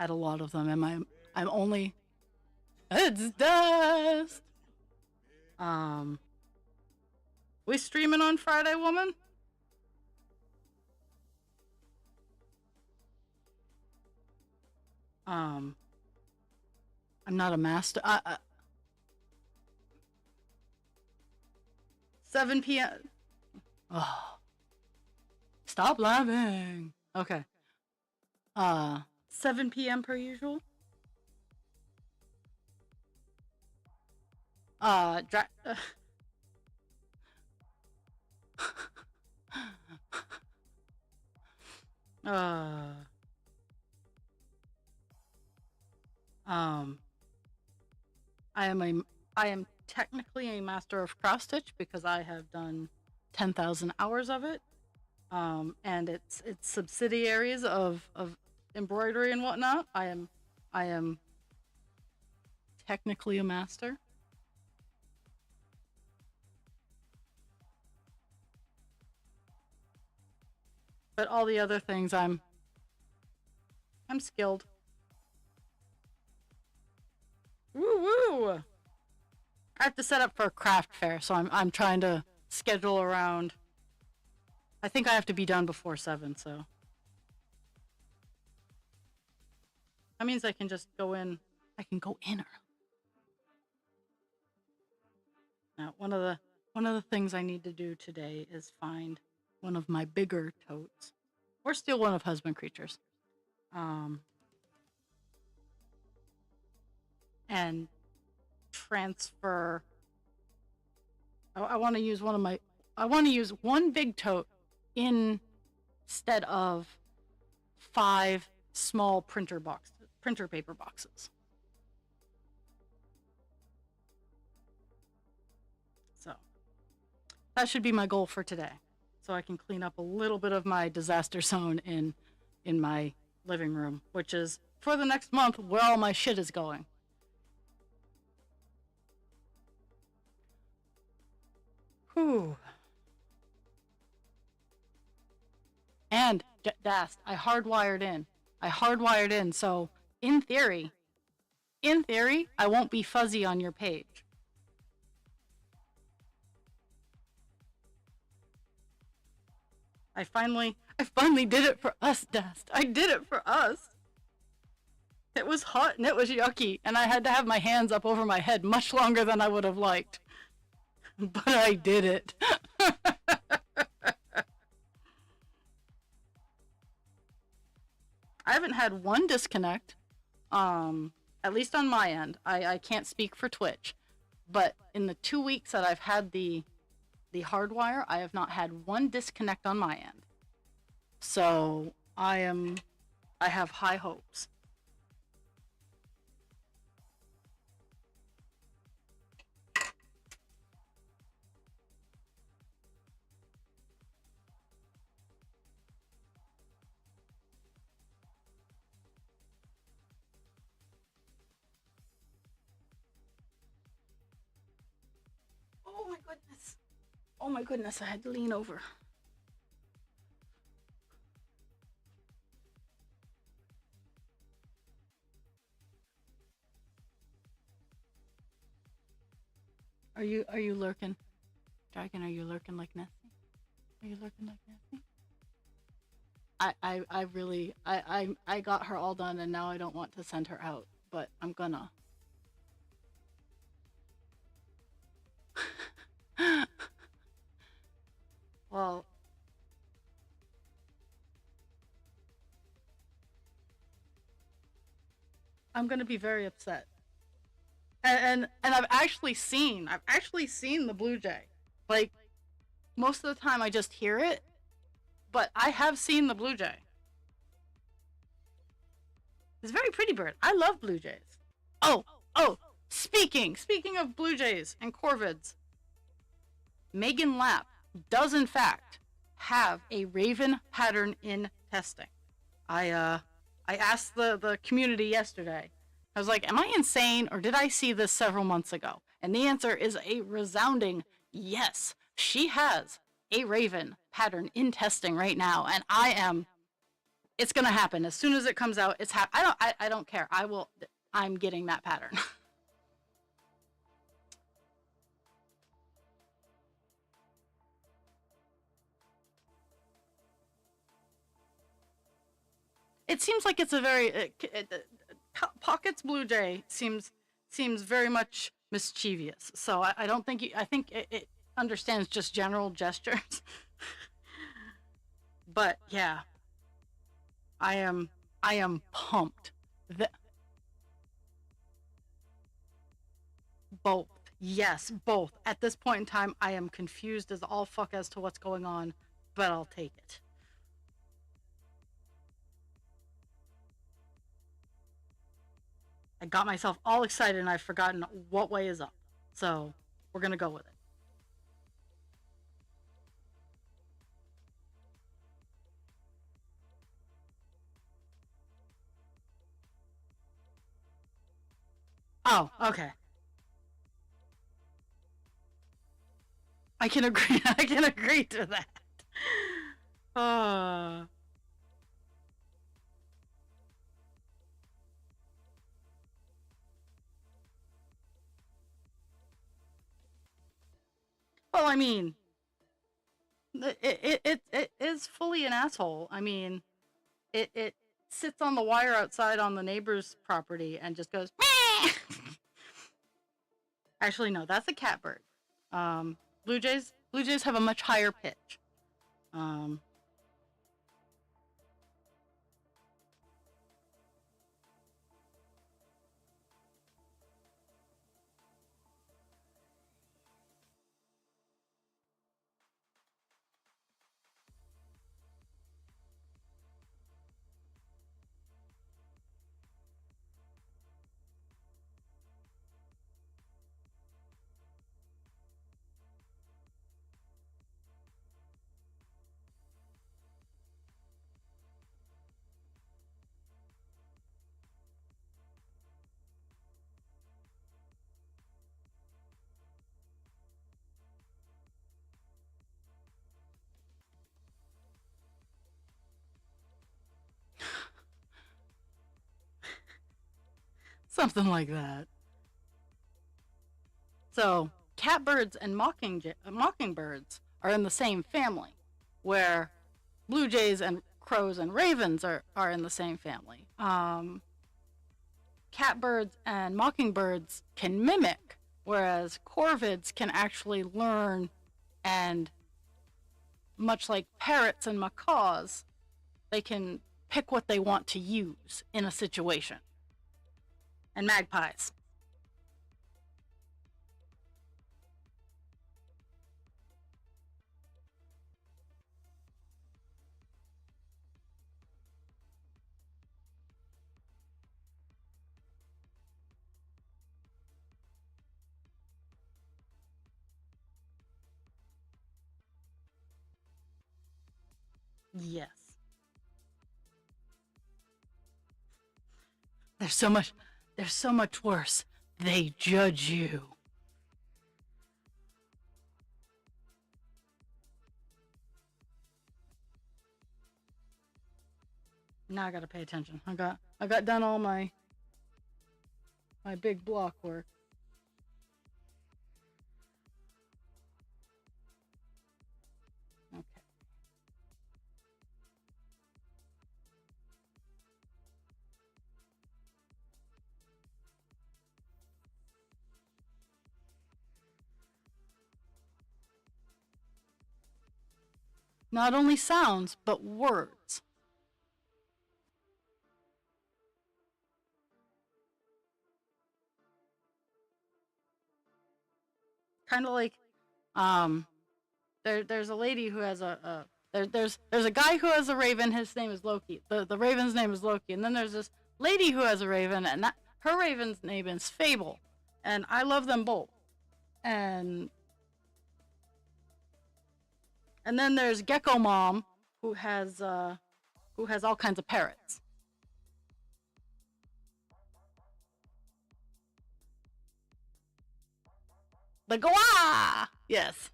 at a lot of them. And I'm only it's dust. Um, we streaming on Friday, woman? Um, I'm not a master. 7 p.m. Oh, stop laughing. Okay. 7 p.m. per usual. Dra- uh, um, I am technically a master of cross stitch because I have done 10,000 hours of it. And it's subsidiaries of embroidery and whatnot. I am technically a master. But all the other things I'm skilled. Woo woo! I have to set up for a craft fair, so I'm trying to schedule around. I think I have to be done before 7, so that means I can just go in. I can go in early. Now, one of the things I need to do today is find one of my bigger totes, or steal one of Husband Creatures, um, and transfer. I want to use one of my. I want to use one big tote instead of 5 small printer paper boxes. So that should be my goal for today. So I can clean up a little bit of my disaster zone in my living room, which is for the next month where all my shit is going. Whew. And Dast, I hardwired in. So in theory, I won't be fuzzy on your page. I finally did it for us, Dast. I did it for us. It was hot and it was yucky, and I had to have my hands up over my head much longer than I would have liked. But I did it. I haven't had one disconnect, at least on my end. I can't speak for Twitch, but in the 2 weeks that I've had the hardwire, I have not had one disconnect on my end. So I have high hopes. Oh my goodness. Oh my goodness, I had to lean over. Are you lurking? Dragon, are you lurking like Nessie? Are you lurking like Nessie? I got her all done and now I don't want to send her out, but I'm gonna. Well, I'm gonna be very upset. And I've actually seen the blue jay. Like, most of the time I just hear it, but I have seen the blue jay. It's a very pretty bird. I love blue jays. Oh, speaking of blue jays and corvids, Megan Lapp does in fact have a raven pattern in testing. I asked the community yesterday. I was like, am I insane or did I see this several months ago? And the answer is a resounding yes. She has a raven pattern in testing right now, and it's gonna happen as soon as it comes out. I don't care. I'm getting that pattern. It seems like it's a very Pocket's blue jay seems very much mischievous. So I don't think I think it understands just general gestures. But yeah, I am pumped. Both. Yes, both. At this point in time, I am confused as all fuck as to what's going on, but I'll take it. I got myself all excited and I've forgotten what way is up. So we're gonna go with it. Oh, okay. I can agree. I can agree to that. Uh, well, I mean, it is fully an asshole. I mean, it sits on the wire outside on the neighbor's property and just goes. Meh! Actually, no, that's a catbird. Blue jays have a much higher pitch. Something like that. So, catbirds and mockingbirds are in the same family, where blue jays and crows and ravens are in the same family. Catbirds and mockingbirds can mimic, whereas corvids can actually learn and, much like parrots and macaws, they can pick what they want to use in a situation. And magpies. Yes. There's so much there's so much worse. They judge you. Now I gotta pay attention. I got done all my big block work. Okay. Not only sounds, but words. Kind of like, um, there's a lady who has there's a guy who has a raven. His name is Loki. The raven's name is Loki, and then there's this lady who has a raven, and her raven's name is Fable, and I love them both. And and then there's Gecko Mom, who has all kinds of parrots. The Gwa! Yes.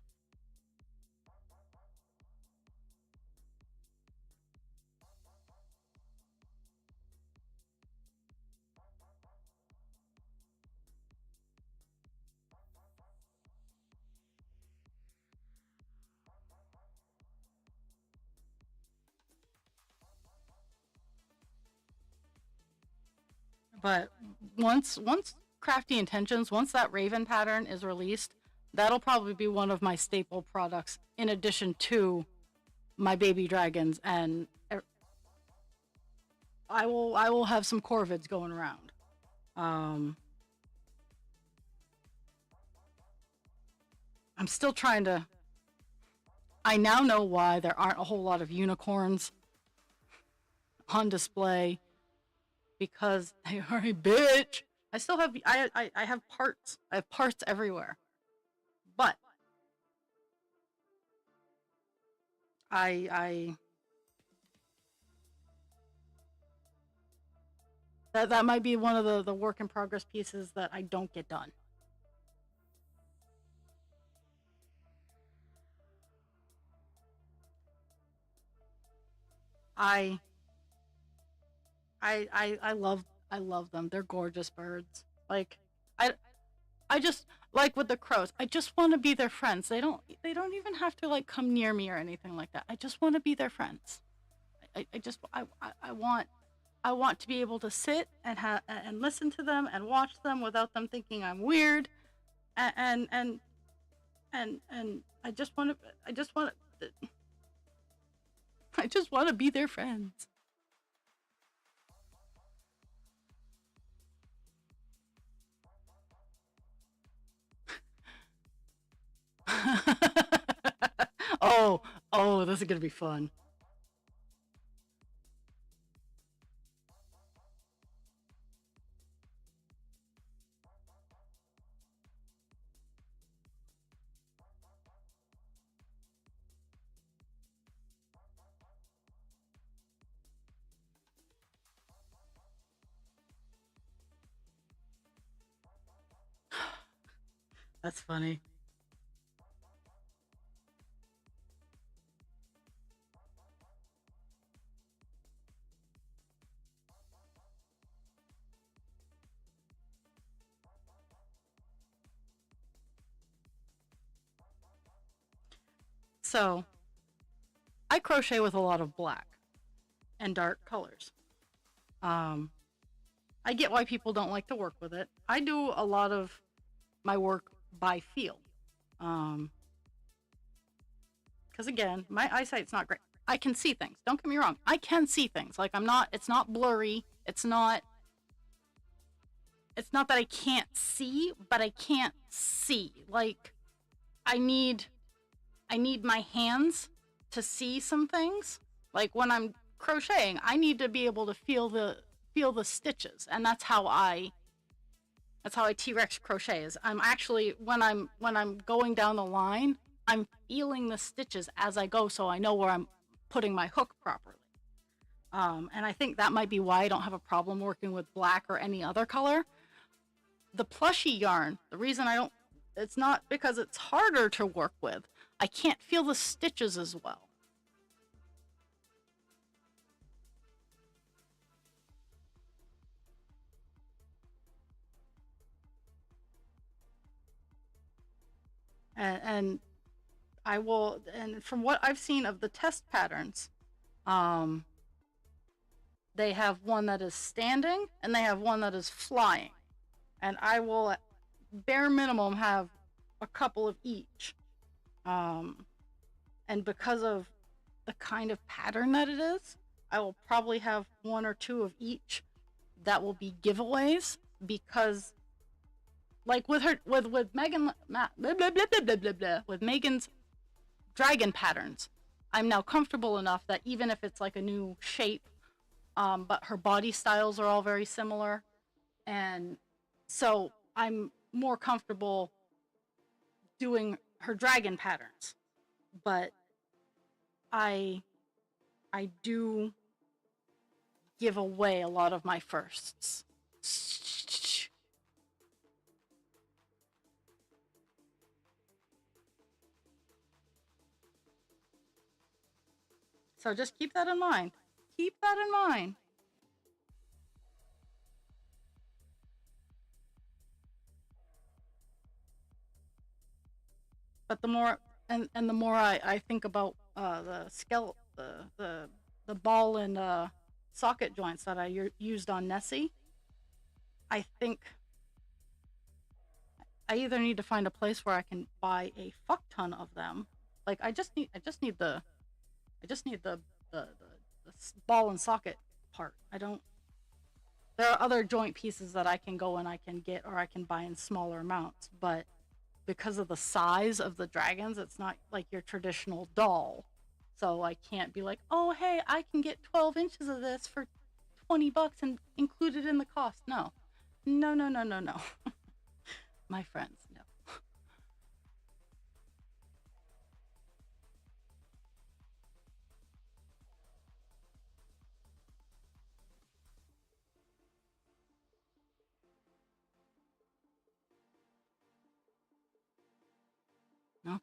But once Crafty Intentions, once that Raven pattern is released, that'll probably be one of my staple products in addition to my baby dragons, and I will have some corvids going around. Um I'm still trying to I now know why there aren't a whole lot of unicorns on display, because they are a bitch. I still have I have parts. I have parts everywhere. But I that might be one of the work in progress pieces that I don't get done. I I love them. They're gorgeous birds. Like, I I just like with the crows. I just want to be their friends. They don't even have to like come near me or anything like that. I just want to be their friends. I just I want to be able to sit and listen to them and watch them without them thinking I'm weird, and and I just want to be their friends. Oh, oh, this is gonna be fun. That's funny. So I crochet with a lot of black and dark colors. Um, I get why people don't like to work with it. I do a lot of my work by feel. Because again, my eyesight's not great. I can see things. Don't get me wrong. I can see things. Like it's not blurry. It's not that I can't see, but I can't see. Like I need my hands to see some things. Like when I'm crocheting, I need to be able to feel the stitches, and that's how I T-Rex crochet. Is I'm actually when I'm going down the line, I'm feeling the stitches as I go, so I know where I'm putting my hook properly. And I think that might be why I don't have a problem working with black or any other color. The plushie yarn, the reason it's not because it's harder to work with. I can't feel the stitches as well. And I will, and from what I've seen of the test patterns, they have one that is standing and they have one that is flying. And I will, bare minimum, have a couple of each. And because of the kind of pattern that it is, I will probably have one or two of each that will be giveaways, because like with Megan, blah, blah, blah, blah, blah, blah, with Megan's dragon patterns, I'm now comfortable enough that even if it's like a new shape, but her body styles are all very similar, and so I'm more comfortable doing her dragon patterns. But I do give away a lot of my firsts. So just keep that in mind. Keep that in mind. But the more the more I think about the ball and socket joints that I used on Nessie, I think I either need to find a place where I can buy a fuck ton of them. Like I just need the ball and socket part. There are other joint pieces that I can go and I can get, or I can buy in smaller amounts, but because of the size of the dragons, it's not like your traditional doll. So I can't be like, oh, hey, I can get 12 inches of this for $20 and include it in the cost. No. No. My friends, no. Okay.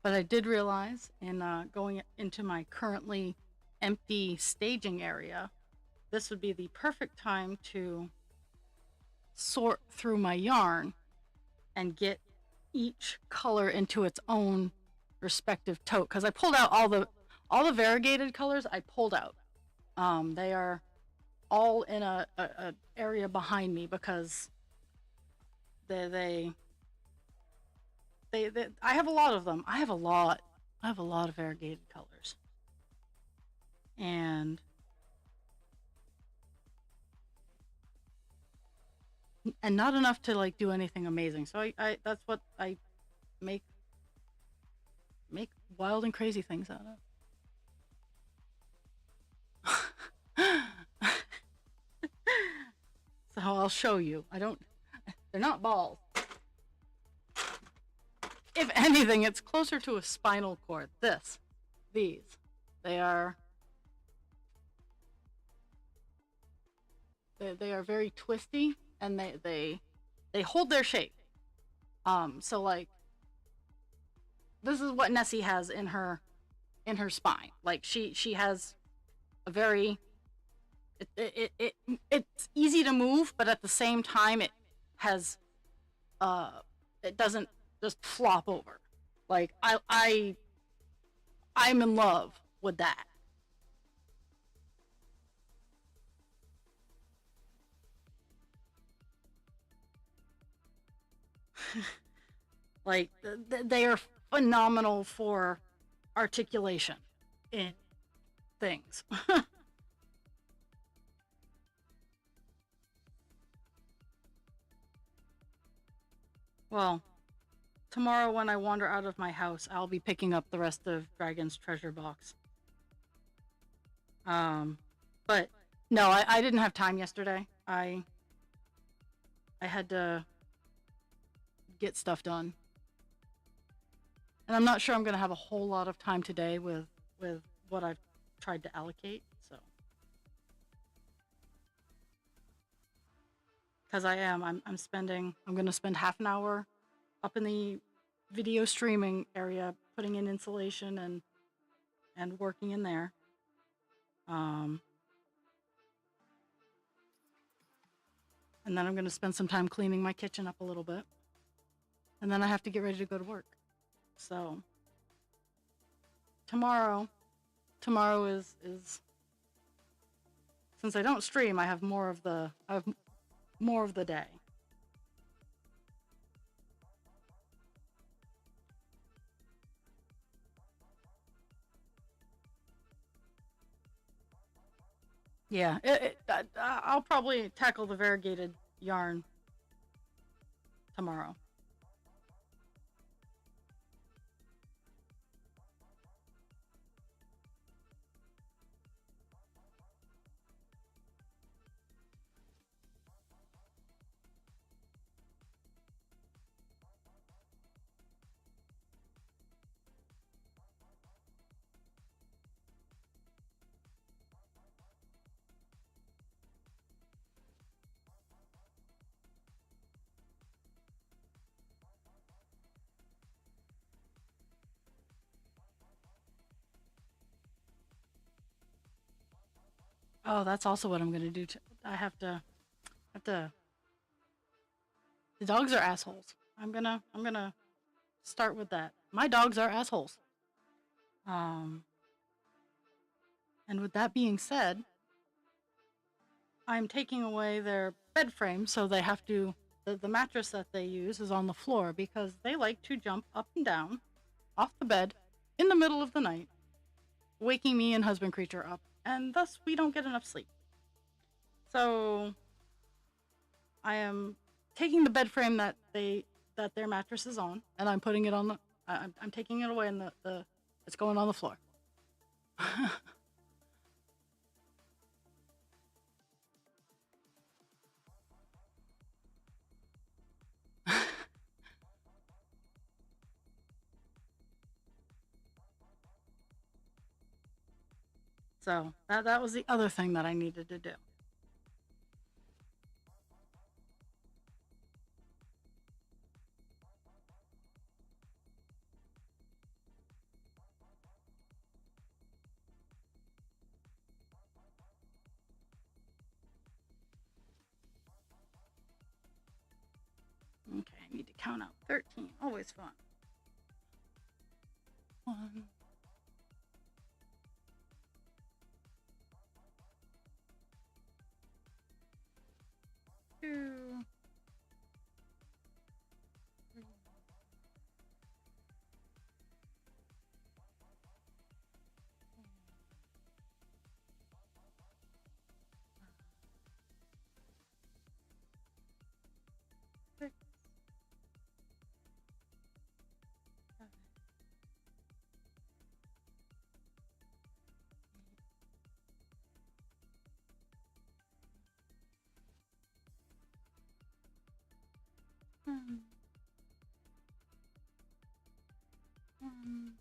But I did realize in going into my currently empty staging area, this would be the perfect time to sort through my yarn and get each color into its own respective tote. Because I pulled out all the variegated colors. I pulled out. They are all in a area behind me because they I have a lot of them. I have a lot of variegated colors, and not enough to like do anything amazing. So I that's what I make wild and crazy things out of. So I'll show you. They're not balls. If anything, it's closer to a spinal cord. This. these. They are they are very twisty, and they hold their shape. So like this is what Nessie has in her spine. Like she has a very it's easy to move, but at the same time it has uh it doesn't just flop over. Like I'm in love with that. Like they are phenomenal for articulation in things. Well, tomorrow when I wander out of my house, I'll be picking up the rest of Dragon's treasure box. Um, but no, I didn't have time yesterday. I had to get stuff done, and I'm not sure I'm gonna have a whole lot of time today with what I've tried to allocate. So, because I'm gonna spend half an hour up in the video streaming area, putting in insulation and working in there. Um, and then I'm gonna spend some time cleaning my kitchen up a little bit, and then I have to get ready to go to work. So tomorrow, tomorrow is since I don't stream, I have more of the day. Yeah, I'll probably tackle the variegated yarn tomorrow. Oh, that's also what I'm gonna do. I have to. The dogs are assholes. I'm gonna start with that. My dogs are assholes. Um, and with that being said, I'm taking away their bed frame, so they have to. The mattress that they use is on the floor because they like to jump up and down off the bed in the middle of the night, waking me and husband creature up, and thus we don't get enough sleep. So I am taking the bed frame that their mattress is on, and I'm putting it on the. I'm taking it away, and the it's going on the floor. So that was the other thing that I needed to do. Okay, I need to count out 13. Always fun. 1, 2, 3, 6, 7, 8, 9, 10, 1,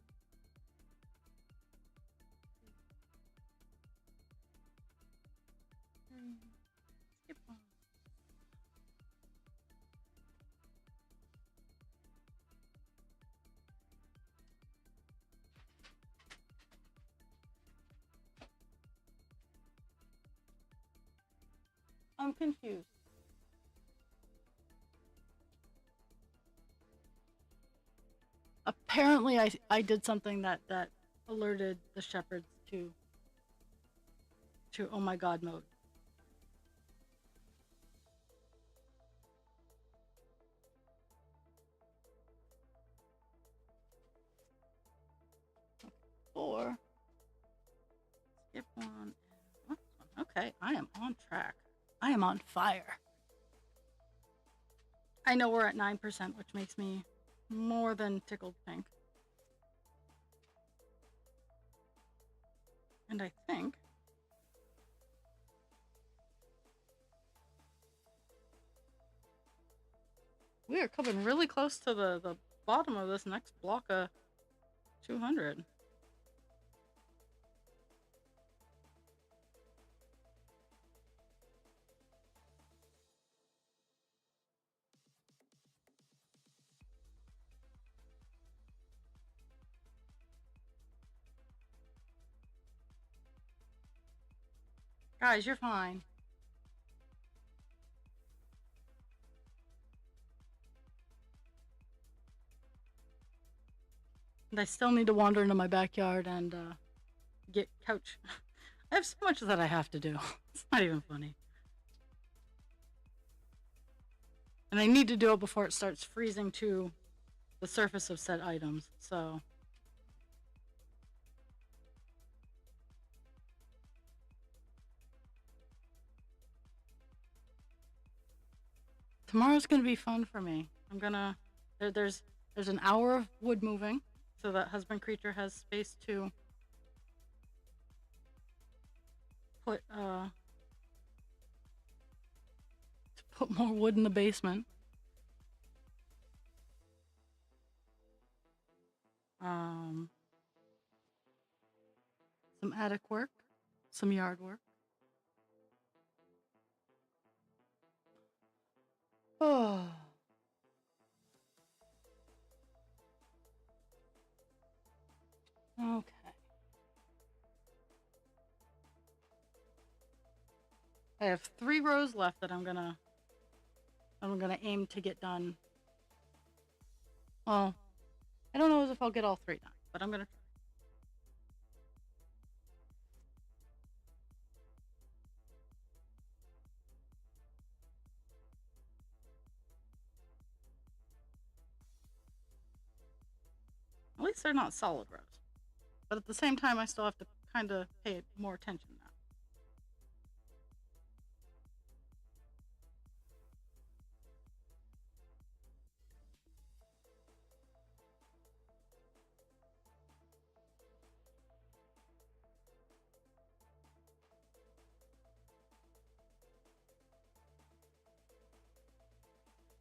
I'm confused. Apparently, I did something that alerted the shepherds to oh my god mode. Four. Skip one. Okay, I am on track. I am on fire. I know we're at 9%, which makes me more than tickled pink. And I think we are coming really close to the bottom of this next block of 200. Guys, you're fine. And I still need to wander into my backyard and get couch. I have so much that I have to do. It's not even funny. And I need to do it before it starts freezing to the surface of said items, so. Tomorrow's gonna be fun for me. I'm gonna, there's an hour of wood moving, so that husband creature has space to put more wood in the basement. Some attic work, some yard work. Oh. Okay. I have 3 rows left that I'm gonna aim to get done. Well, I don't know if I'll get all 3 done, but I'm gonna try. At least they're not solid rows. But at the same time, I still have to kind of pay more attention now.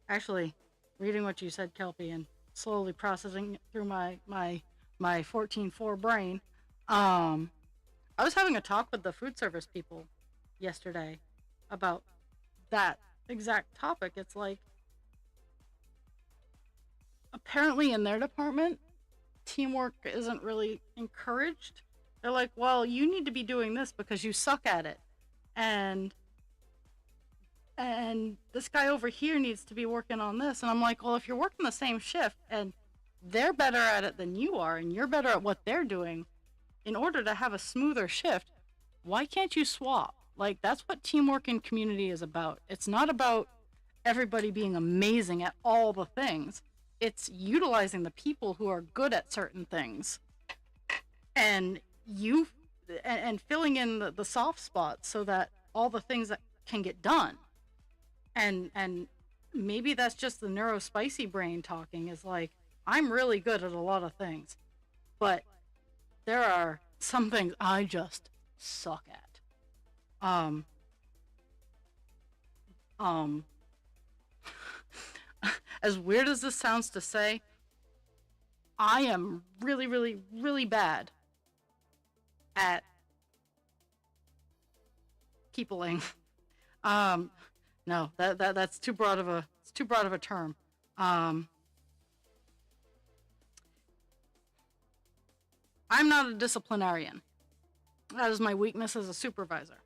Actually, reading what you said, Kelpie, and slowly processing it through my 14.4 brain, I was having a talk with the food service people yesterday about that exact topic. It's like, apparently in their department, teamwork isn't really encouraged. They're like, well, you need to be doing this because you suck at it. And this guy over here needs to be working on this. And I'm like, well, if you're working the same shift and they're better at it than you are and you're better at what they're doing, in order to have a smoother shift, why can't you swap? Like, that's what teamwork and community is about. It's not about everybody being amazing at all the things. It's utilizing the people who are good at certain things and filling in the soft spots so that all the things that can get done. And maybe that's just the neurospicy brain talking, is like, I'm really good at a lot of things, but there are some things I just suck at. As weird as this sounds to say, I am really, really, really bad at peopling. No, that's too broad of a term. I'm not a disciplinarian. That is my weakness as a supervisor.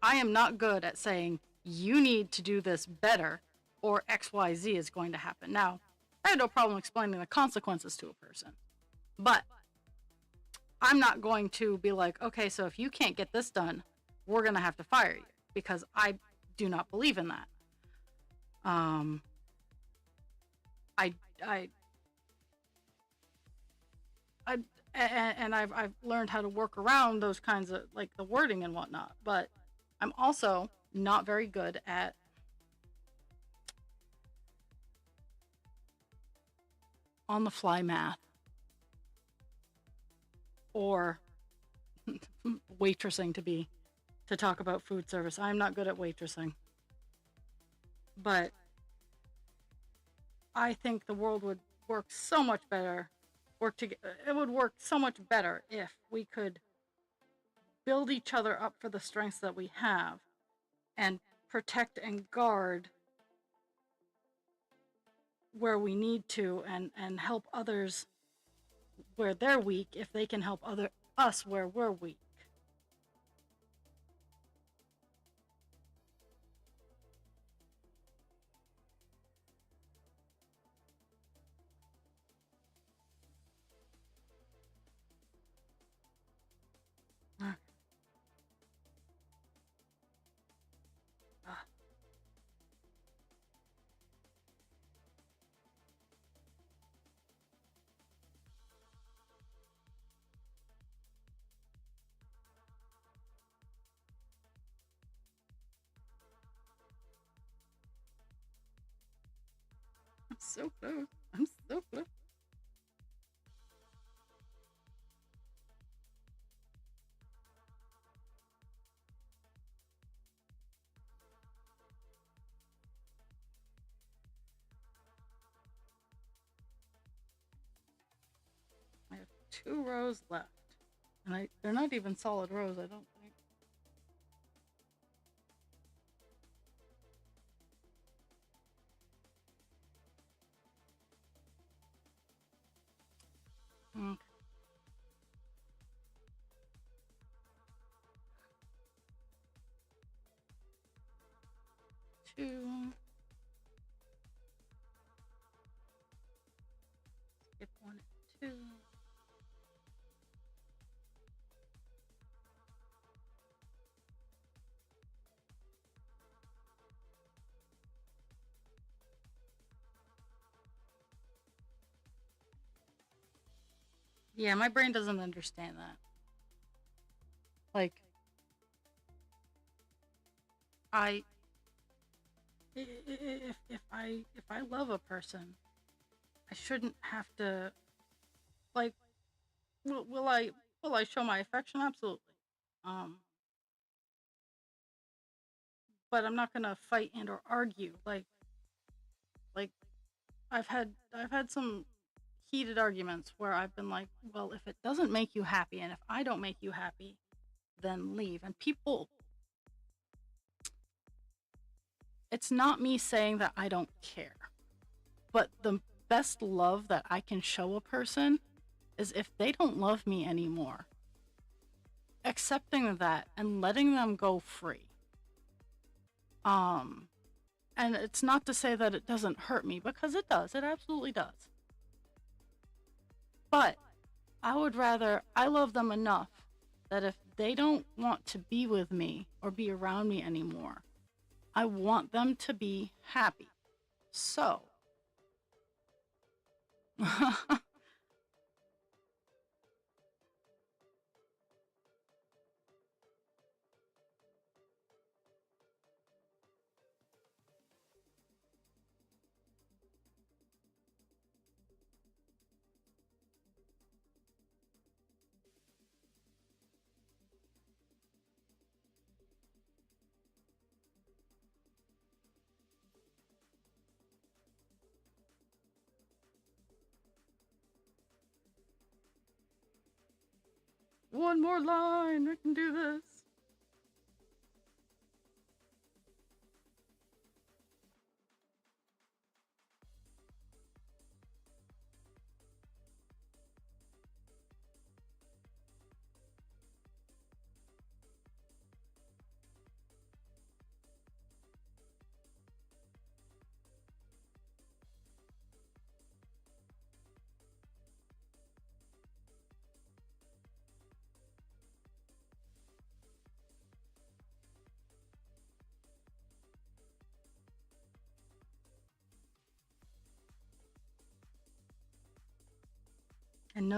I am not good at saying, you need to do this better, or XYZ is going to happen. Now, I had no problem explaining the consequences to a person, but I'm not going to be like, okay, so if you can't get this done, we're going to have to fire you, because I do not believe in that. I, I, I, and I've learned how to work around those kinds of, like, the wording and whatnot, but I'm also not very good at on the fly math or waitressing to talk about food service. I'm not good at waitressing. But I think the world would work so much better. It would work so much better if we could build each other up for the strengths that we have and protect and guard where we need to, and help others where they're weak if they can help us where we're weak. I'm so close. I'm so close. I have 2 rows left. And they're not even solid rows, I don't think. Okay. 2. Skip 1 and 2. Yeah, my brain doesn't understand that. Like, if I love a person, I shouldn't have to, like, will I show my affection? Absolutely. But I'm not gonna fight and or argue. Like I've had some heated arguments where I've been like, well, if it doesn't make you happy and if I don't make you happy, then leave. And people, it's not me saying that I don't care, but the best love that I can show a person is if they don't love me anymore, accepting that and letting them go free. And it's not to say that it doesn't hurt me, because it does. It absolutely does. But I love them enough that if they don't want to be with me or be around me anymore, I want them to be happy. So, one more line, we can do this. And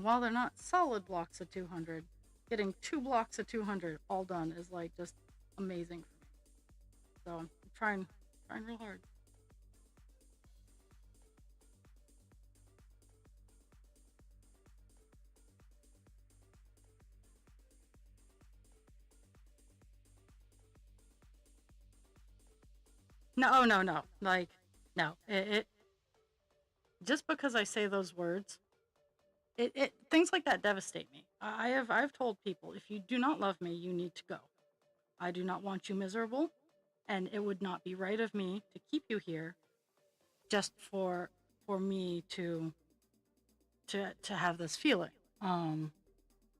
while they're not solid blocks of 200, getting 2 blocks of 200 all done is like just amazing for me. So I'm trying real hard. No, no, no. Like, no. It just because I say those words, it things like that devastate me. I've told people, if you do not love me, you need to go. I do not want you miserable, and it would not be right of me to keep you here just for me to have this feeling.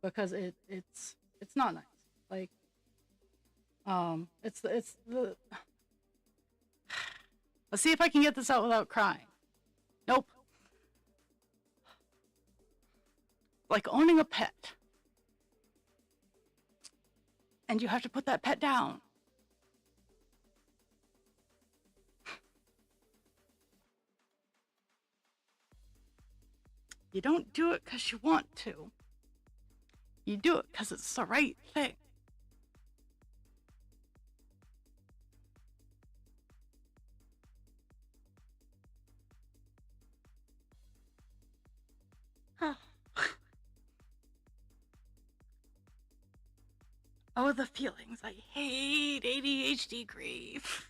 Because it's not nice. Like, it's the let's see if I can get this out without crying. Nope. Like owning a pet. And you have to put that pet down. You don't do it because you want to. You do it because it's the right thing. Oh, the feelings. I hate ADHD grief.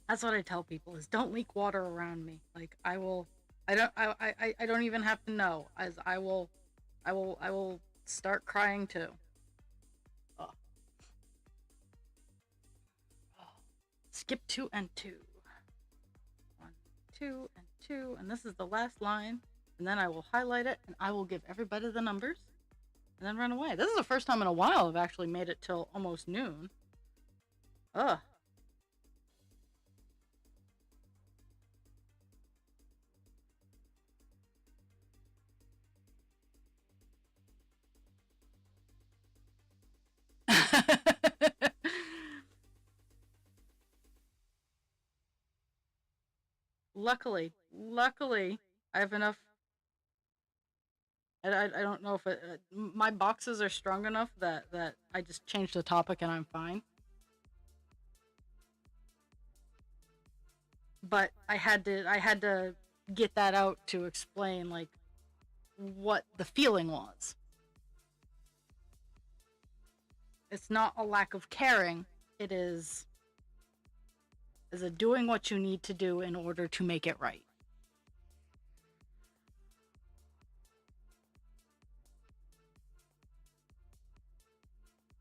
That's what I tell people is don't leak water around me. Like I don't even have to know, as I will start crying too. Oh. Oh. Skip 2 and 2. 1, 2 and 2, and this is the last line, and then I will highlight it and I will give everybody the numbers and then run away. This is the first time in a while I've actually made it till almost noon. Ugh. Luckily, I have enough. I don't know if my boxes are strong enough that I just change the topic and I'm fine. But I had to get that out to explain like what the feeling was. It's not a lack of caring. It is a doing what you need to do in order to make it right.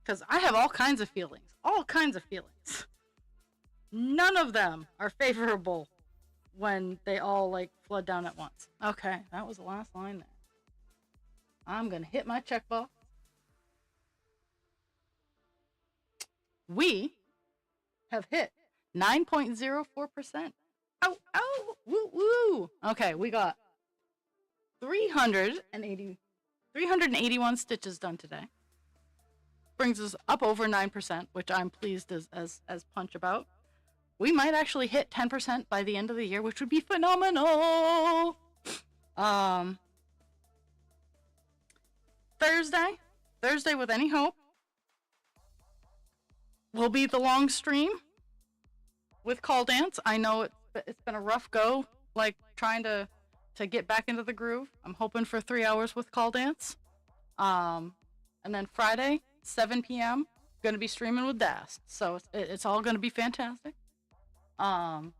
Because I have all kinds of feelings. All kinds of feelings. None of them are favorable when they all like flood down at once. Okay, that was the last line there. I'm gonna hit my checkbox. We have hit 9.04%. Oh, oh, woo, woo. Okay, we got 381 stitches done today. Brings us up over 9%, which I'm pleased as punch about. We might actually hit 10% by the end of the year, which would be phenomenal. Thursday with any hope will be the long stream with call dance. I know it's been a rough go, like trying to get back into the groove. I'm hoping for 3 hours with call dance. And then Friday, 7 p.m. Gonna be streaming with Dast. So it's all gonna be fantastic. But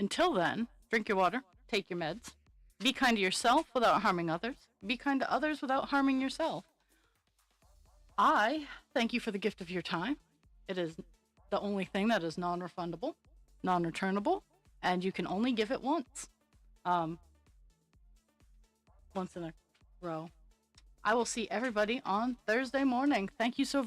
until then, drink your water, take your meds, be kind to yourself without harming others, be kind to others without harming yourself. I thank you for the gift of your time. It is the only thing that is non-refundable, non-returnable, and you can only give it once. Once in a row. I will see everybody on Thursday morning. Thank you so